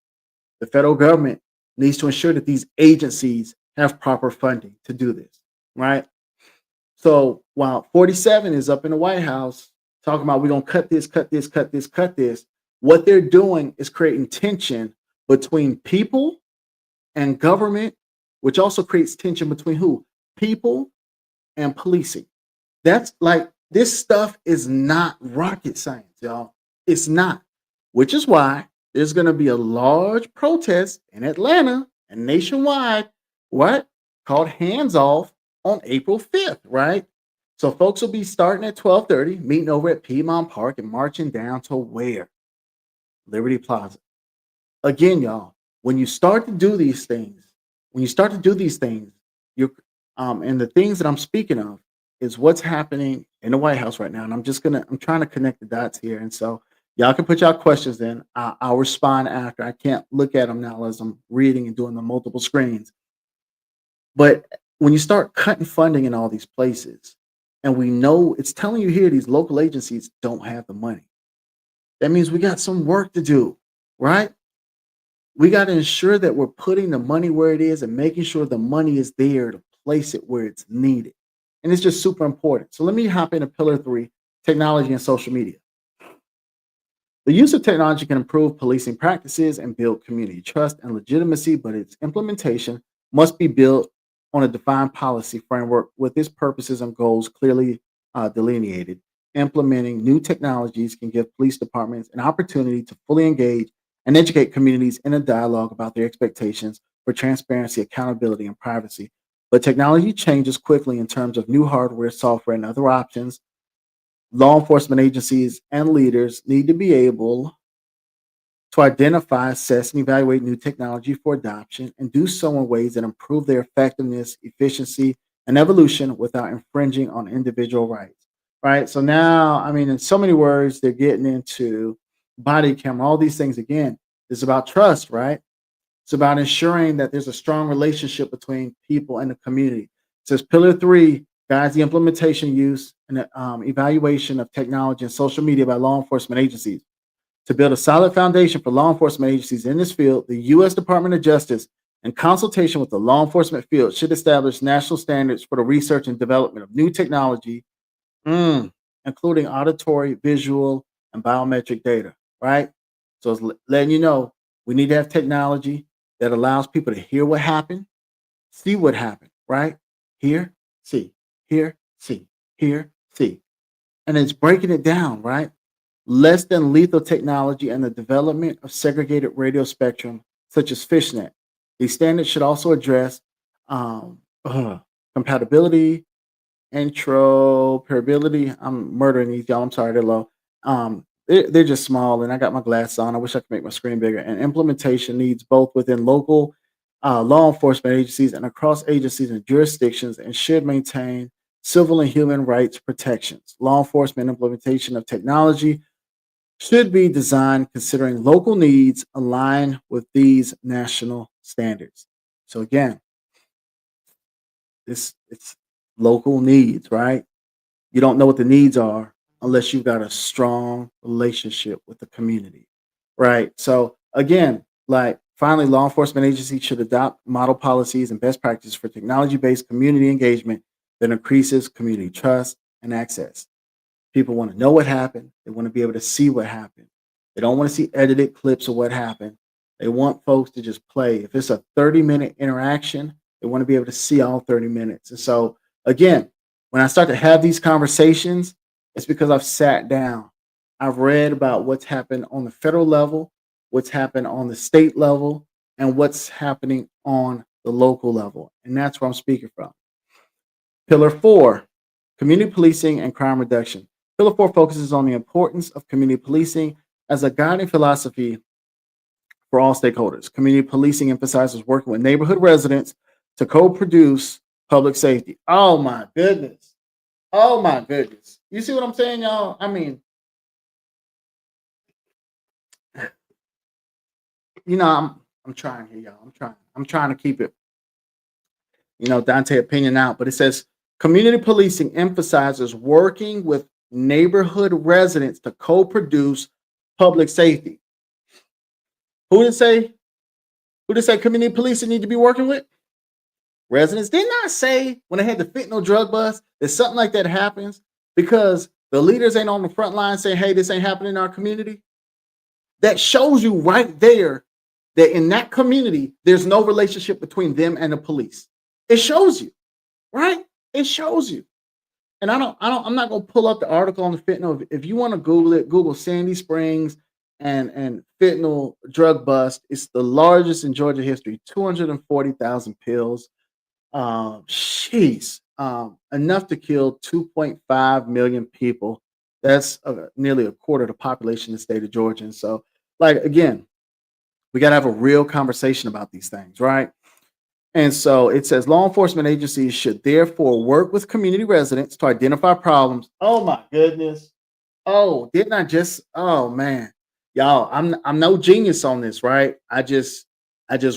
The federal government needs to ensure that these agencies have proper funding to do this, right? So while 47 is up in the White House talking about we're gonna cut this, cut this, cut this, cut this, what they're doing is creating tension between people and government, which also creates tension between who? People and policing. That's like this stuff is not rocket science, y'all. It's not, which is why there's going to be a large protest in Atlanta and nationwide, what? Called Hands Off on April 5th, right? So folks will be starting at 12:30, meeting over at Piedmont Park and marching down to where? Liberty Plaza. Again, y'all, when you start to do these things, When you start to do these things, you and the things that I'm speaking of is what's happening in the White House right now. And I'm trying to connect the dots here. And so y'all can put y'all questions in. I'll respond after. I can't look at them now as I'm reading and doing the multiple screens. But when you start cutting funding in all these places, and we know it's telling you here these local agencies don't have the money. That means we got some work to do, right? We got to ensure that we're putting the money where it is and making sure the money is there to place it where it's needed. And it's just super important. So let me hop into pillar three, technology and social media. The use of technology can improve policing practices and build community trust and legitimacy, but its implementation must be built on a defined policy framework with its purposes and goals clearly delineated. Implementing new technologies can give police departments an opportunity to fully engage and educate communities in a dialogue about their expectations for transparency, accountability, and privacy. But technology changes quickly in terms of new hardware, software, and other options. Law enforcement agencies and leaders need to be able to identify, assess, and evaluate new technology for adoption and do so in ways that improve their effectiveness, efficiency, and evolution without infringing on individual rights. Right. So now, I mean, in so many words, they're getting into body camera, all these things again. It's about trust, right? It's about ensuring that there's a strong relationship between people and the community. It says pillar three guides the implementation, use, and evaluation of technology and social media by law enforcement agencies. To build a solid foundation for law enforcement agencies in this field, the U.S. Department of Justice, in consultation with the law enforcement field, should establish national standards for the research and development of new technology, including auditory, visual, and biometric data, right? So it's letting you know we need to have technology that allows people to hear what happened, see what happened, right? Hear, see, hear, see, hear, see. And it's breaking it down, right? Less than lethal technology and the development of segregated radio spectrum, such as fishnet. These standards should also address um, compatibility, interoperability. I'm murdering these, y'all. I'm sorry, they're low. They're just small, and I got my glasses on. I wish I could make my screen bigger. And implementation needs both within local law enforcement agencies and across agencies and jurisdictions, and should maintain civil and human rights protections. Law enforcement implementation of technology should be designed considering local needs align with these national standards. So again, it's local needs, right? You don't know what the needs are unless you've got a strong relationship with the community, right? So again, like finally, law enforcement agencies should adopt model policies and best practices for technology-based community engagement that increases community trust and access. People want to know what happened. They want to be able to see what happened. They don't want to see edited clips of what happened. They want folks to just play. If it's a 30-minute interaction, they want to be able to see all 30 minutes. And so, again, when I start to have these conversations, it's because I've sat down. I've read about what's happened on the federal level, what's happened on the state level, and what's happening on the local level. And that's where I'm speaking from. Pillar four, community policing and crime reduction. Pillar four focuses on the importance of community policing as a guiding philosophy for all stakeholders. Community policing emphasizes working with neighborhood residents to co-produce public safety. Oh my goodness. Oh my goodness. You see what I'm saying, y'all? I mean, I'm trying here, y'all. I'm trying. I'm trying to keep it, Dante opinion out, but it says community policing emphasizes working with neighborhood residents to co-produce public safety. Who did say who did say community policing need to be working with? Residents. Didn't I say when they had the fentanyl drug bust that something like that happens because the leaders ain't on the front line saying, hey, this ain't happening in our community? That shows you right there that in that community, there's no relationship between them and the police. It shows you, right? It shows you. And I'm not gonna pull up the article on the fentanyl. If you want to Google it, Google Sandy Springs and fentanyl drug bust. It's the largest in Georgia history, 240,000 pills. Jeez, enough to kill 2.5 million people. That's nearly a quarter of the population in the state of Georgia. And so, like again, we got to have a real conversation about these things, right? And so it says law enforcement agencies should therefore work with community residents to identify problems. Oh my goodness. Oh, didn't I just oh man. Y'all, I'm no genius on this, right? I just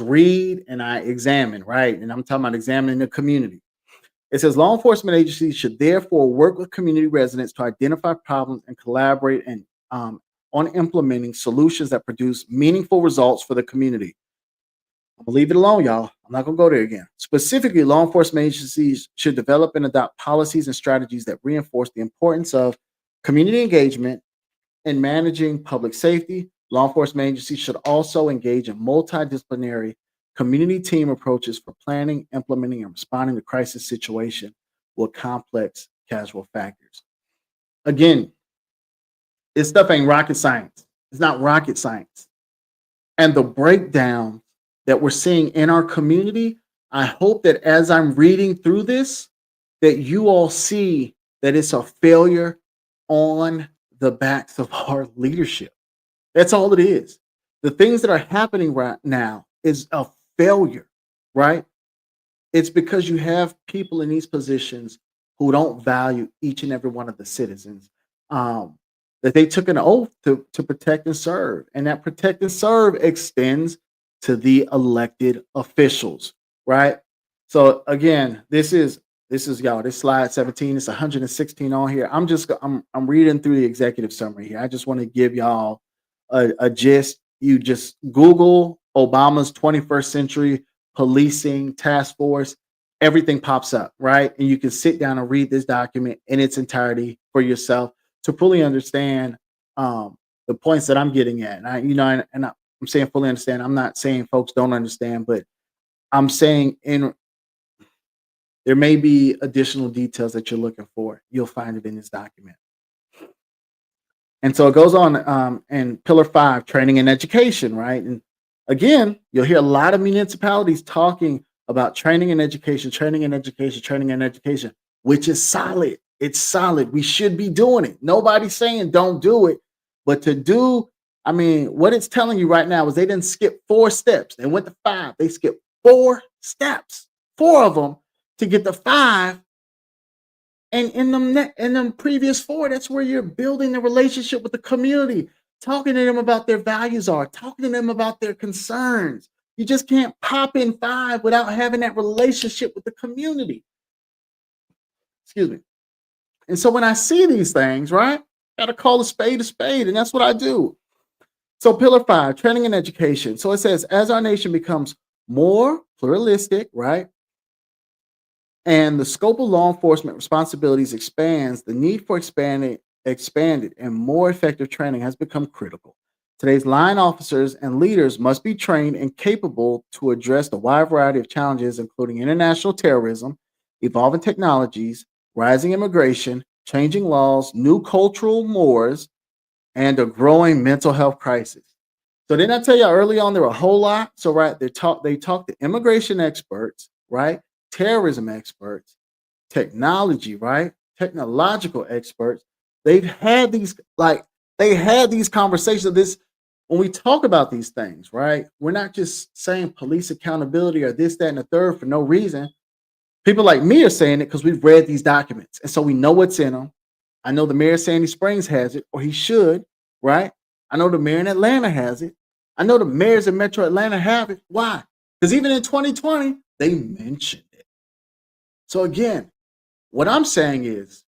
read and I examine, right? And I'm talking about examining the community. It says law enforcement agencies should therefore work with community residents to identify problems and collaborate and on implementing solutions that produce meaningful results for the community. I'm gonna leave it alone, y'all. I'm not gonna go there again. Specifically, law enforcement agencies should develop and adopt policies and strategies that reinforce the importance of community engagement in managing public safety. Law enforcement agencies should also engage in multidisciplinary community team approaches for planning, implementing, and responding to crisis situations with complex casual factors. Again, this stuff ain't rocket science. It's not rocket science. And the breakdown that we're seeing in our community, I hope that as I'm reading through this, that you all see that it's a failure on the backs of our leadership. That's all it is. The things that are happening right now is a failure, right? It's because you have people in these positions who don't value each and every one of the citizens. Um, that they took an oath to protect and serve, and that protect and serve extends to the elected officials, right? So again, this is y'all. This slide 17. It's 116 on here. I'm reading through the executive summary here. I just want to give y'all a gist. You just Google Obama's 21st century policing task force. Everything pops up, right? And you can sit down and read this document in its entirety for yourself to fully understand the points that I'm getting at. And I'm saying fully understand. I'm not saying folks don't understand, but I'm saying in there may be additional details that you're looking for. You'll find it in this document. And so it goes on in pillar 5, training and education, right? And again, you'll hear a lot of municipalities talking about training and education, training and education, training and education, which is solid. It's solid. We should be doing it. Nobody's saying don't do it, but to do, I mean, what it's telling you right now is they didn't skip 4 steps. They went to 5. They skipped 4 steps, 4 of them to get to 5. And in them previous 4, that's where you're building the relationship with the community, talking to them about their values are, talking to them about their concerns. You just can't pop in 5 without having that relationship with the community. Excuse me. And so when I see these things, right, got to call a spade, and that's what I do. So pillar 5, training and education. So it says, as our nation becomes more pluralistic, right, and the scope of law enforcement responsibilities expands, the need for expanded and more effective training has become critical. Today's line officers and leaders must be trained and capable to address the wide variety of challenges, including international terrorism, evolving technologies, rising immigration, changing laws, new cultural mores, and a growing mental health crisis. So didn't I tell you early on there were a whole lot? So right, they talk to immigration experts, right? Terrorism experts, technology, right? Technological experts. They had these conversations. This when we talk about these things, right? We're not just saying police accountability or this, that, and the third for no reason. People like me are saying it because we've read these documents, and so we know what's in them. I know the mayor of Sandy Springs has it, or he should, right? I know the mayor in Atlanta has it. I know the mayors in Metro Atlanta have it. Why? Because even in 2020, they mentioned it. So again, what I'm saying is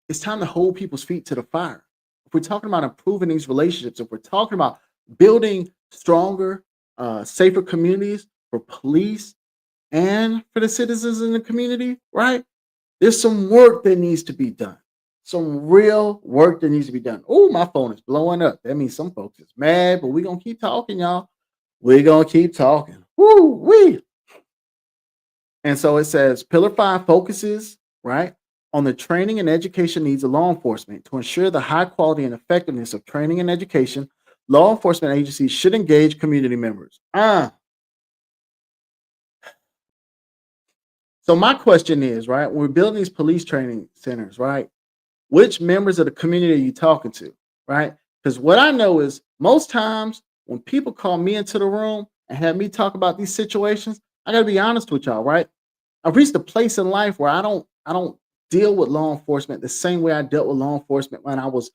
it's time to hold people's feet to the fire. If we're talking about improving these relationships, if we're talking about building stronger, safer communities for police and for the citizens in the community, right? There's some work that needs to be done. Some real work that needs to be done. Oh, my phone is blowing up. That means some folks is mad, but we're going to keep talking, y'all. We're going to keep talking. Woo wee. And so it says pillar 5 focuses, right, on the training and education needs of law enforcement. To ensure the high quality and effectiveness of training and education, law enforcement agencies should engage community members. So my question is, right, when we're building these police training centers, right, which members of the community are you talking to, right? Because what I know is most times when people call me into the room and have me talk about these situations, I gotta be honest with y'all, right? I've reached a place in life where I don't deal with law enforcement the same way I dealt with law enforcement when I was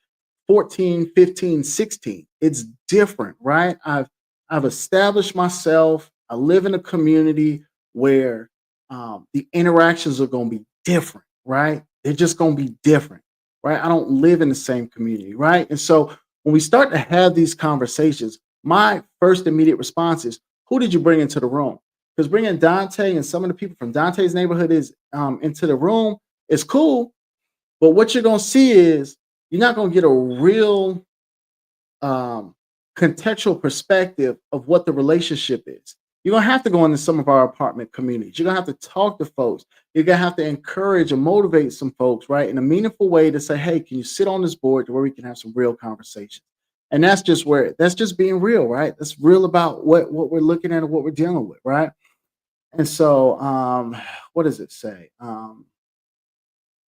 14, 15, 16. It's different, right? I've established myself. I live in a community where the interactions are going to be different, right? They're just going to be different, right? I don't live in the same community, right? And so when we start to have these conversations, my first immediate response is, who did you bring into the room? Because bringing Dante and some of the people from Dante's neighborhood is into the room is cool, but what you're gonna see is you're not gonna get a real um, contextual perspective of what the relationship is. You're gonna have to go into some of our apartment communities. You're gonna have to talk to folks. You're gonna have to encourage and motivate some folks, right, in a meaningful way to say, "Hey, can you sit on this board to where we can have some real conversation?" And that's just being real, right? That's real about what we're looking at and what we're dealing with, right? And so, what does it say?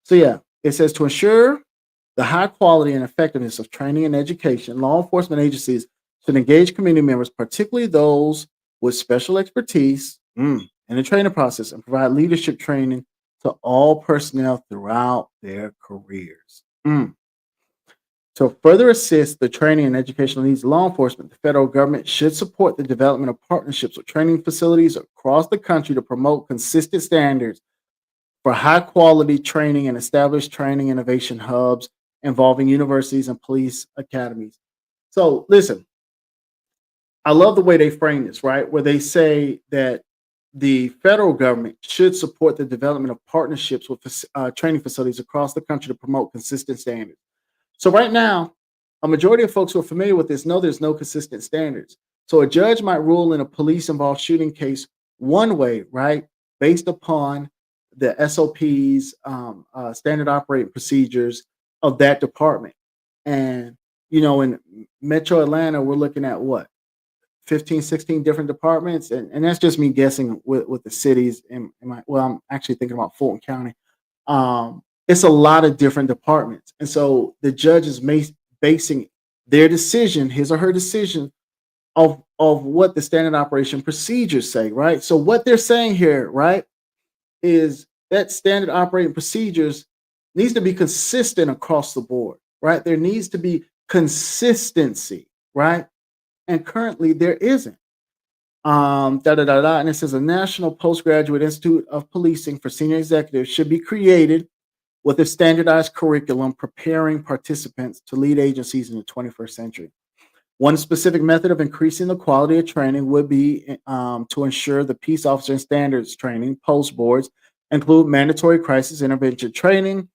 So yeah, it says to ensure the high quality and effectiveness of training and education, law enforcement agencies should engage community members, particularly those with special expertise in the training process, and provide leadership training to all personnel throughout their careers. To further assist the training and educational needs of law enforcement, the federal government should support the development of partnerships with training facilities across the country to promote consistent standards for high quality training and establish training innovation hubs involving universities and police academies. So, listen, I love the way they frame this, right? Where they say that the federal government should support the development of partnerships with training facilities across the country to promote consistent standards. So right now, a majority of folks who are familiar with this know there's no consistent standards. So a judge might rule in a police involved shooting case one way, right, based upon the SOPs, standard operating procedures of that department. And in Metro Atlanta, we're looking at what, 15, 16 different departments, and that's just me guessing with the cities. Well, I'm actually thinking about Fulton County. It's a lot of different departments, and so the judge is basing their decision, his or her decision, of what the standard operation procedures say, right? So what they're saying here, right, is that standard operating procedures needs to be consistent across the board, right? There needs to be consistency, right? And currently there isn't. Da da da da. And it says a national postgraduate institute of policing for senior executives should be created with a standardized curriculum preparing participants to lead agencies in the 21st century. One specific method of increasing the quality of training would be to ensure the peace officer and standards training post boards include mandatory crisis intervention training,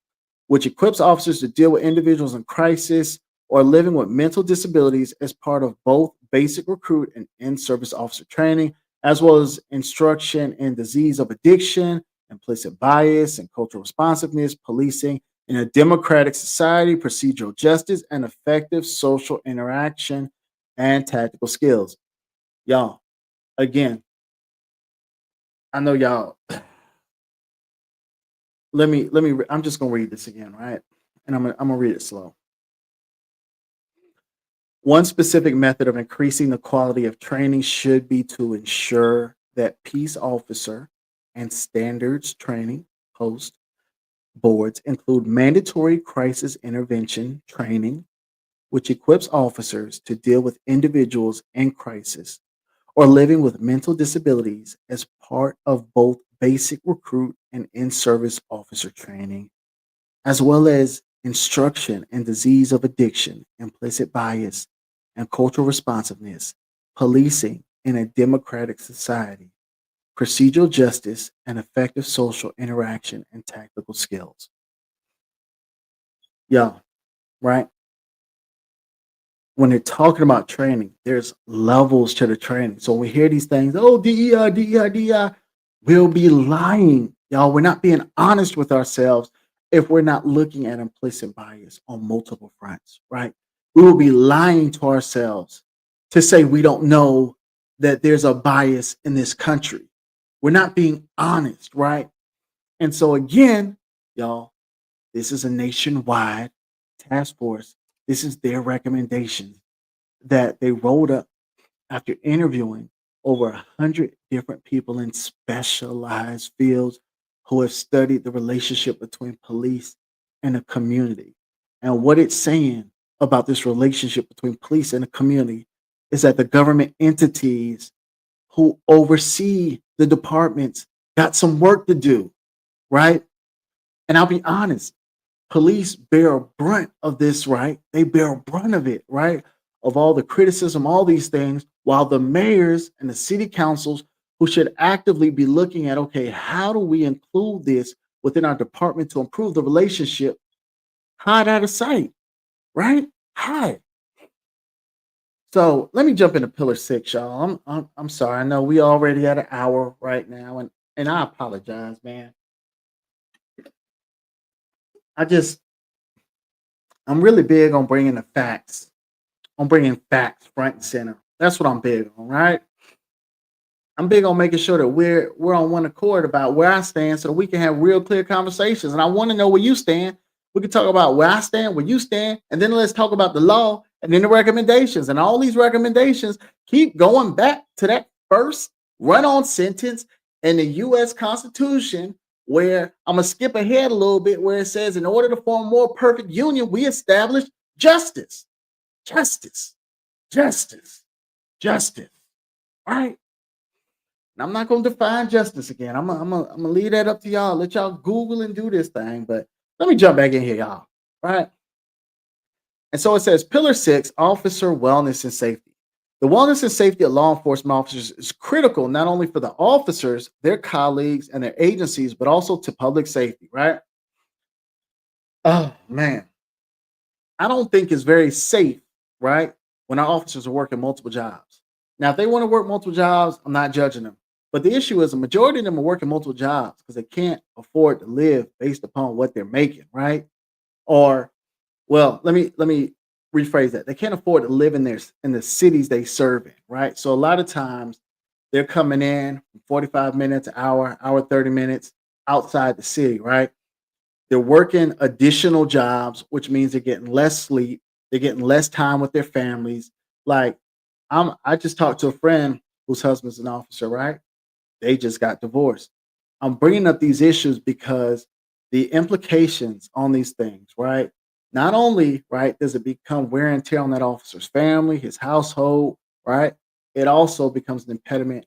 which equips officers to deal with individuals in crisis or living with mental disabilities as part of both basic recruit and in-service officer training, as well as instruction in disease of addiction, implicit bias and cultural responsiveness, policing in a democratic society, procedural justice, and effective social interaction and tactical skills. Y'all, again, I know y'all. I'm just gonna read this again, right? And I'm gonna read it slow. One specific method of increasing the quality of training should be to ensure that peace officer and standards training post boards include mandatory crisis intervention training, which equips officers to deal with individuals in crisis or living with mental disabilities as part of both basic recruit and in service officer training, as well as instruction in disease of addiction, implicit bias, and cultural responsiveness, policing in a democratic society, procedural justice, and effective social interaction and tactical skills. Yeah, right? When they're talking about training, there's levels to the training. So when we hear these things, oh, DEI, DEI, DEI, we'll be lying. Y'all, we're not being honest with ourselves if we're not looking at implicit bias on multiple fronts, right? We will be lying to ourselves to say we don't know that there's a bias in this country. We're not being honest, right? And so again, y'all, this is a nationwide task force. This is their recommendations that they rolled up after interviewing over 100 different people in specialized fields who have studied the relationship between police and a community. And what it's saying about this relationship between police and a community is that the government entities who oversee the departments got some work to do, right? And I'll be honest, police bear a brunt of this, right? They bear a brunt of it, right? Of all the criticism, all these things, while the mayors and the city councils who should actively be looking at, okay, how do we include this within our department to improve the relationship, hide out of sight, right? Hide. So let me jump into pillar six, y'all. I'm sorry. I know we already at an hour right now, and I apologize, man. I just I'm really big on bringing the facts. On bringing facts front and center. That's what I'm big on, right? I'm big on making sure that we're on one accord about where I stand, so that we can have real clear conversations. And I want to know where you stand. We can talk about where I stand, where you stand, and then let's talk about the law and then the recommendations. And all these recommendations keep going back to that first run-on sentence in the U.S. Constitution, where I'm gonna skip ahead a little bit, where it says, "In order to form a more perfect union, we establish justice, justice, justice, justice." Right? And I'm not going to define justice again. I'm gonna leave that up to y'all. Let y'all Google and do this thing. But let me jump back in here, y'all. Right. And so it says pillar six, officer wellness and safety. The wellness and safety of law enforcement officers is critical not only for the officers, their colleagues, and their agencies, but also to public safety. Right. Oh man. I don't think it's very safe, right, when our officers are working multiple jobs. Now, if they want to work multiple jobs, I'm not judging them. But the issue is a majority of them are working multiple jobs because they can't afford to live based upon what they're making, right? Or, well, let me rephrase that. They can't afford to live in the cities they serve in, right? So a lot of times they're coming in 45 minutes, hour 30 minutes outside the city, right? They're working additional jobs, which means they're getting less sleep, they're getting less time with their families. Like I just talked to a friend whose husband's an officer, right? They just got divorced. I'm bringing up these issues because the implications on these things, right? Not only, right, does it become wear and tear on that officer's family, his household, right? It also becomes an impediment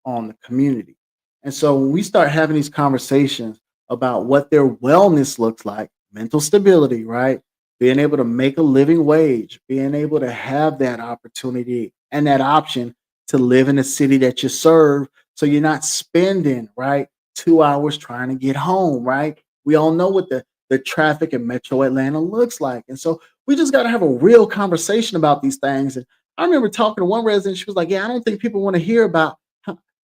on the community. And so when we start having these conversations about what their wellness looks like, mental stability, right? Being able to make a living wage, being able to have that opportunity and that option to live in the city that you serve. So you're not spending, right, 2 hours trying to get home, right? We all know what the traffic in metro Atlanta looks like. And so we just got to have a real conversation about these things. And I remember talking to one resident, she was like, yeah, I don't think people want to hear about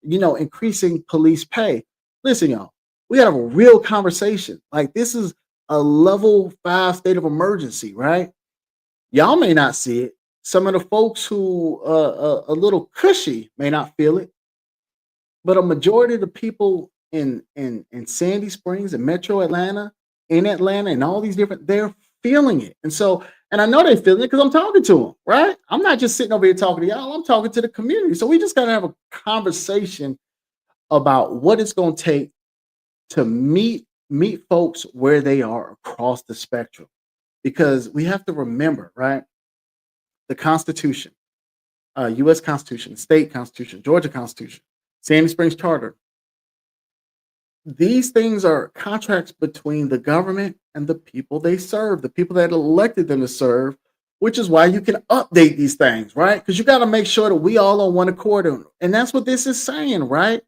increasing police pay. Listen, y'all, we gotta have a real conversation. Like this is a level 5 state of emergency, right? Y'all may not see it. Some of the folks who a little cushy may not feel it, but a majority of the people in Sandy Springs and Metro Atlanta, in Atlanta, and all these different, they're feeling it. And so, and I know they're feeling it because I'm talking to them, right? I'm not just sitting over here talking to y'all. I'm talking to the community. So we just gotta have a conversation about what it's going to take to meet folks where they are across the spectrum, because we have to remember, right, the Constitution, U.S. Constitution, state Constitution, Georgia Constitution, Sandy Springs Charter, these things are contracts between the government and the people they serve, the people that elected them to serve, which is why you can update these things, right? Because you got to make sure that we all on one accord, and that's what this is saying, right?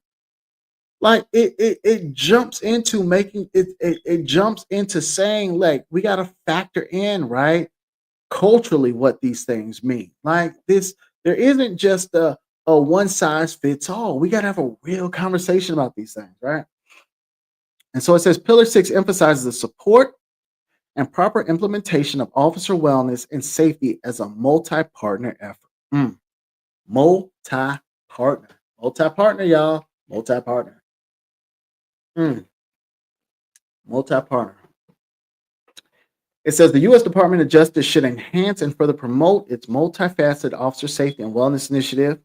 Like it jumps into making it jumps into saying, like, we got to factor in, right, culturally what these things mean. Like this, there isn't just a one size fits all. We got to have a real conversation about these things, right? And so it says pillar six emphasizes the support and proper implementation of officer wellness and safety as a multi-partner effort. Multi-partner, multi-partner, y'all, multi-partner. Mm, multi-partner. It says the U.S. Department of Justice should enhance and further promote its multifaceted officer safety and wellness initiative.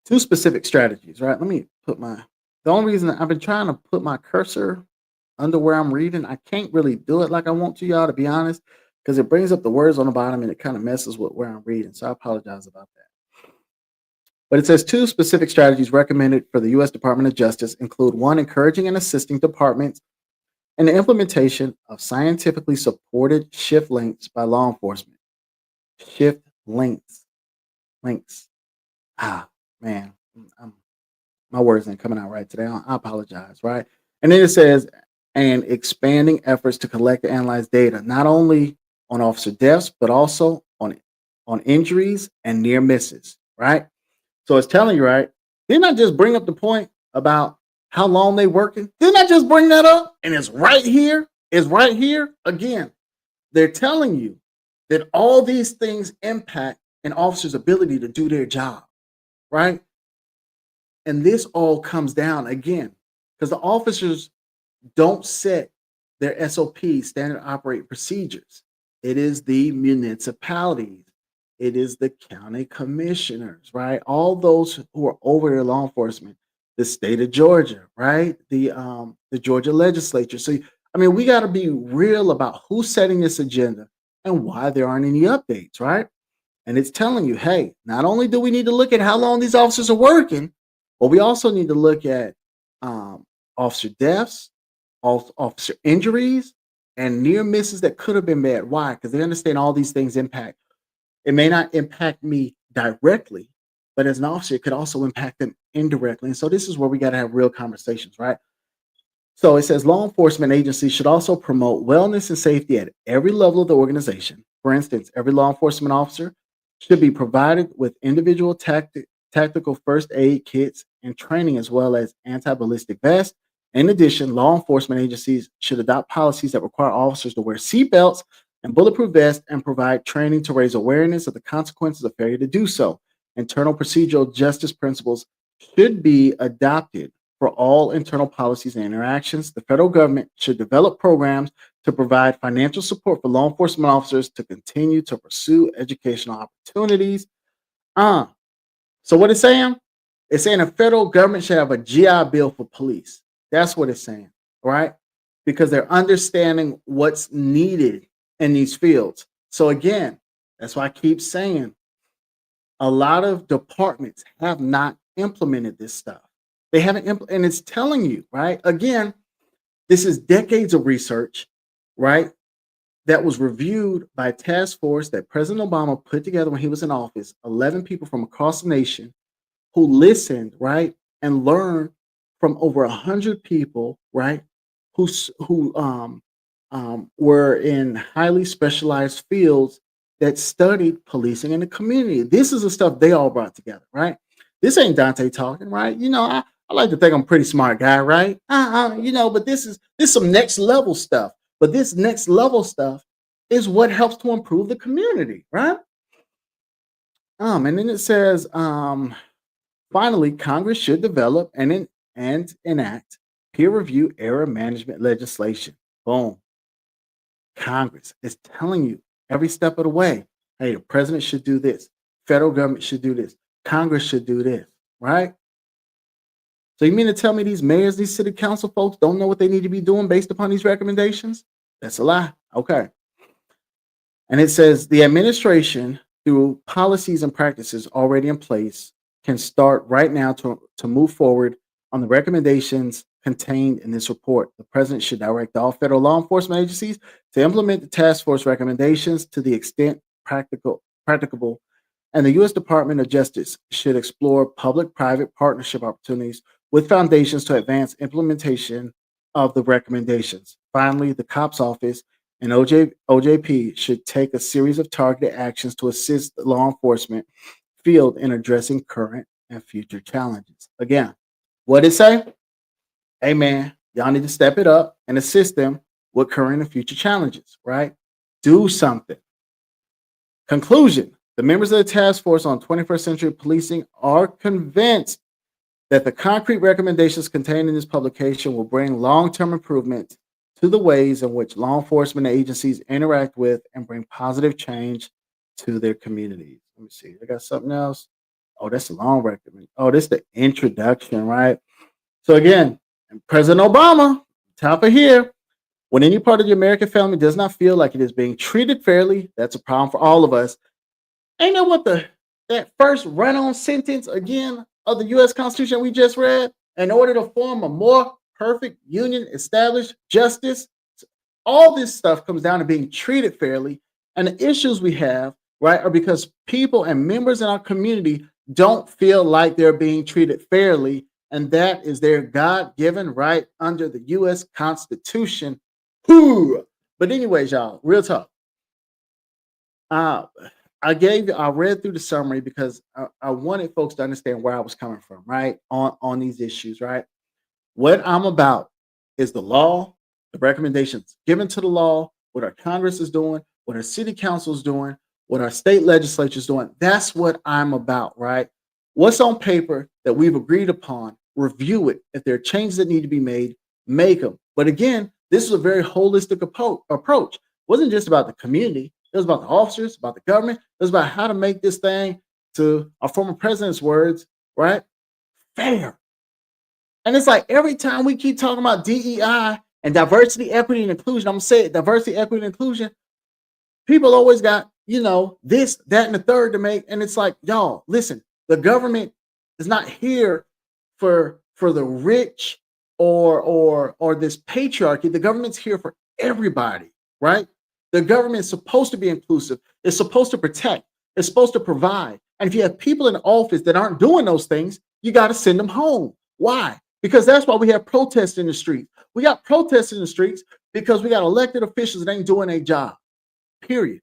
Two specific strategies, right? Let me put my the only reason I've been trying to put my cursor under where I'm reading, I can't really do it like I want to, y'all, to be honest, because it brings up the words on the bottom and it kind of messes with where I'm reading. So I apologize about that. But it says two specific strategies recommended for the U.S. Department of Justice include one, encouraging and assisting departments in the implementation of scientifically supported shift links by law enforcement. Shift links. Links. Ah, man. My words ain't coming out right today. I apologize, right? And then it says, and expanding efforts to collect and analyze data, not only on officer deaths, but also on injuries and near misses, right? So it's telling you, right? Didn't I just bring up the point about how long they working? Didn't I just bring that up? And it's right here. It's right here. Again, they're telling you that all these things impact an officer's ability to do their job, right? And this all comes down again because the officers don't set their SOPs, standard operating procedures. It is the municipalities, it is the county commissioners, right? All those who are over their law enforcement, the state of Georgia, right? The Georgia legislature. So I mean, we got to be real about who's setting this agenda and why there aren't any updates, right? And it's telling you, hey, not only do we need to look at how long these officers are working, but we also need to look at um, officer deaths, officer injuries, and near misses that could have been bad. Why? Because they understand all these things impact. It may not impact me directly, but as an officer, it could also impact them indirectly. And so this is where we got to have real conversations, right? So it says law enforcement agencies should also promote wellness and safety at every level of the organization. For instance, every law enforcement officer should be provided with individual tactical first aid kits and training, as well as anti ballistic vests. In addition, law enforcement agencies should adopt policies that require officers to wear seatbelts and bulletproof vests and provide training to raise awareness of the consequences of failure to do so. Internal procedural justice principles should be adopted for all internal policies and interactions. The federal government should develop programs to provide financial support for law enforcement officers to continue to pursue educational opportunities. Uh, so what it's saying? It's saying the federal government should have a GI Bill for police. That's what it's saying, right? Because they're understanding what's needed in these fields. So again, that's why I keep saying a lot of departments have not implemented this stuff. They haven't, and it's telling you, right? Again, this is decades of research, right? That was reviewed by a task force that President Obama put together when he was in office, 11 people from across the nation who listened, right, and learned from over 100 people, right, who were in highly specialized fields that studied policing in the community. This is the stuff they all brought together, right? This ain't Dante talking, right? I like to think I'm a pretty smart guy, right? But this some next level stuff. But this next level stuff is what helps to improve the community, right? And then it says, finally, Congress should develop and enact peer review error management legislation. Boom. Congress is telling you every step of the way, hey, the president should do this, federal government should do this, Congress should do this, right? So you mean to tell me these mayors, these city council folks don't know what they need to be doing based upon these recommendations? That's a lie. Okay. And it says the administration, through policies and practices already in place, can start right now to move forward on the recommendations contained in this report. The president should direct all federal law enforcement agencies to implement the task force recommendations to the extent practicable, and the U.S. Department of Justice should explore public-private partnership opportunities with foundations to advance implementation of the recommendations. Finally, the COPS office and OJP should take a series of targeted actions to assist the law enforcement field in addressing current and future challenges. Again, what it say? Hey man, y'all need to step it up and assist them with current and future challenges, right? Do something. Conclusion: the members of the task force on 21st century policing are convinced that the concrete recommendations contained in this publication will bring long-term improvement to the ways in which law enforcement agencies interact with and bring positive change to their communities. Let me see. I got something else. Oh, that's a long record. Oh, this the introduction, right? So again, President Obama, top of here. When any part of the American family does not feel like it is being treated fairly, that's a problem for all of us. Ain't know what the that first run-on sentence again of the U.S. Constitution we just read? In order to form a more perfect union, establish justice. All this stuff comes down to being treated fairly, and the issues we have, right, are because people and members in our community don't feel like they're being treated fairly, and that is their God-given right under the U.S. Constitution. Whew. But anyways, y'all, real talk. Uh, I read through the summary because I wanted folks to understand where I was coming from, right? On these issues, right? What I'm about is the law, the recommendations given to the law, what our Congress is doing, what our city council is doing, what our state legislature is doing. That's what I'm about, right? What's on paper that we've agreed upon, review it. If there are changes that need to be made, make them. But again, this is a very holistic approach. It wasn't just about the community. It was about the officers, about the government. It was about how to make this thing, to our former president's words, right? Fair. And it's like every time we keep talking about DEI and diversity, equity, and inclusion, I'm gonna say it, diversity, equity, and inclusion, people always got, this, that, and the third to make. And it's like, y'all, listen, the government is not here for the rich or this patriarchy. The government's here for everybody, right? The government is supposed to be inclusive. It's supposed to protect. It's supposed to provide. And if you have people in office that aren't doing those things, you got to send them home. Why? Because that's why we have protests in the streets. We got protests in the streets because we got elected officials that ain't doing their job. Period.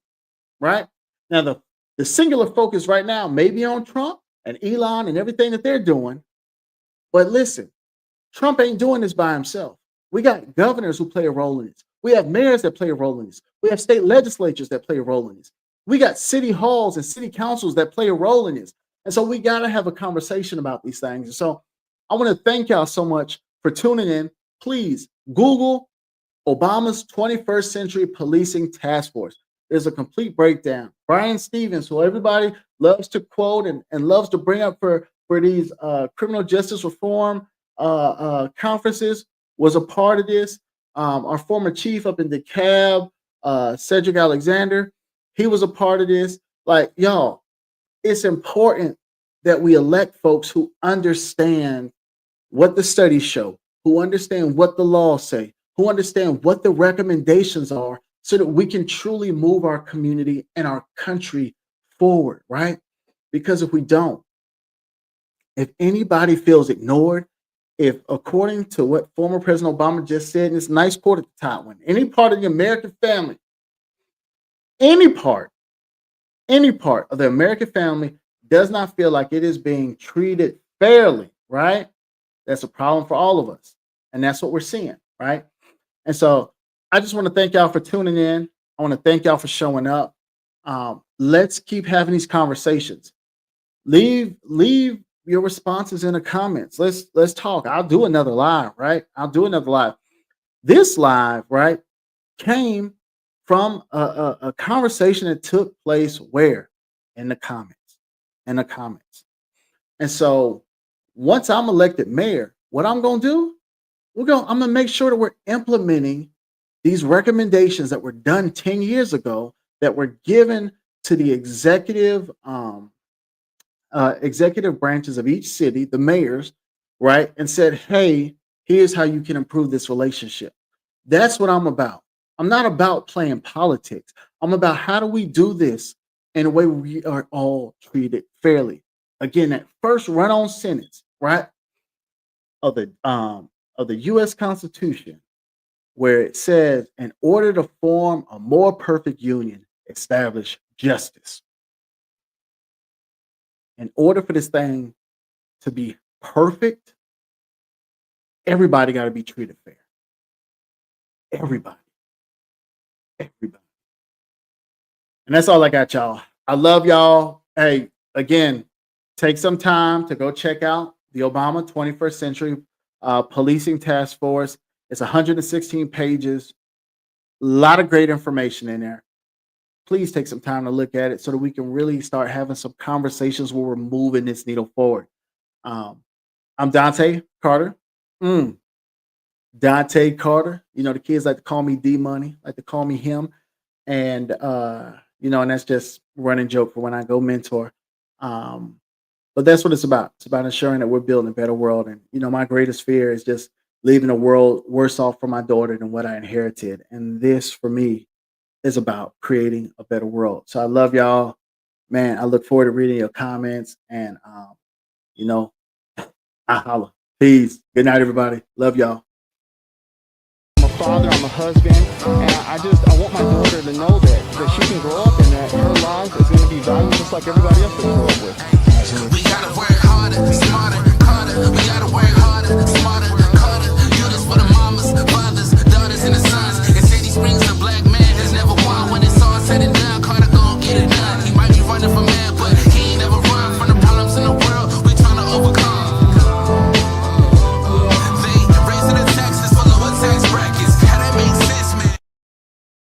Right? Now, the singular focus right now may be on Trump and Elon and everything that they're doing. But listen, Trump ain't doing this by himself. We got governors who play a role in this. We have mayors that play a role in this. We have state legislatures that play a role in this. We got city halls and city councils that play a role in this. And so we got to have a conversation about these things. And so I want to thank y'all so much for tuning in. Please Google Obama's 21st Century Policing Task Force. There's a complete breakdown. Brian Stevens, who everybody loves to quote and loves to bring up for these criminal justice reform conferences, was a part of this. Our former chief up in DeKalb, Cedric Alexander, he was a part of this. Like, y'all, it's important that we elect folks who understand what the studies show, who understand what the laws say, who understand what the recommendations are, so that we can truly move our community and our country forward, right? Because if we don't, if anybody feels ignored, if according to what former President Obama just said in this nice quote at the top, when any part of the American family, any part of the American family does not feel like it is being treated fairly, right? That's a problem for all of us. And that's what we're seeing, right? And so I just want to thank y'all for tuning in. I want to thank y'all for showing up. Let's keep having these conversations. Leave your responses in the comments. Let's talk. I'll do another live, right? I'll do another live. This live, right, came from a conversation that took place where? In the comments. In the comments. And so once I'm elected mayor, what I'm gonna do, I'm gonna make sure that we're implementing these recommendations that were done 10 years ago, that were given to the executive branches of each city, the mayors, right, and said, hey, here's how you can improve this relationship. That's what I'm about. I'm not about playing politics. I'm about how do we do this in a way where we are all treated fairly. Again, that first run-on sentence, right, of the U.S. Constitution, where it says, in order to form a more perfect union, establish justice. In order for this thing to be perfect, everybody got to be treated fair. Everybody. Everybody. And that's all I got, y'all. I love y'all. Hey, again, take some time to go check out the Obama 21st Century Policing Task Force. It's 116 pages. A lot of great information in there. please take some time to look at it so that we can really start having some conversations where we're moving this needle forward. Um, I'm Dontaye Carter. Mm, Dontaye Carter. The kids like to call me D Money, like to call me him. And and that's just running joke for when I go mentor. Um, but that's what it's about. It's about ensuring that we're building a better world. And my greatest fear is just leaving the world worse off for my daughter than what I inherited. And this for me is about creating a better world. So I love y'all. Man, I look forward to reading your comments and you know, I holla. Peace. Good night, everybody. Love y'all. I'm a father, I'm a husband, and I want my daughter to know that she can grow up and that her life is going to be valuable just like everybody else that grew up with. We gotta work harder, smarter, harder. We gotta work harder, smarter.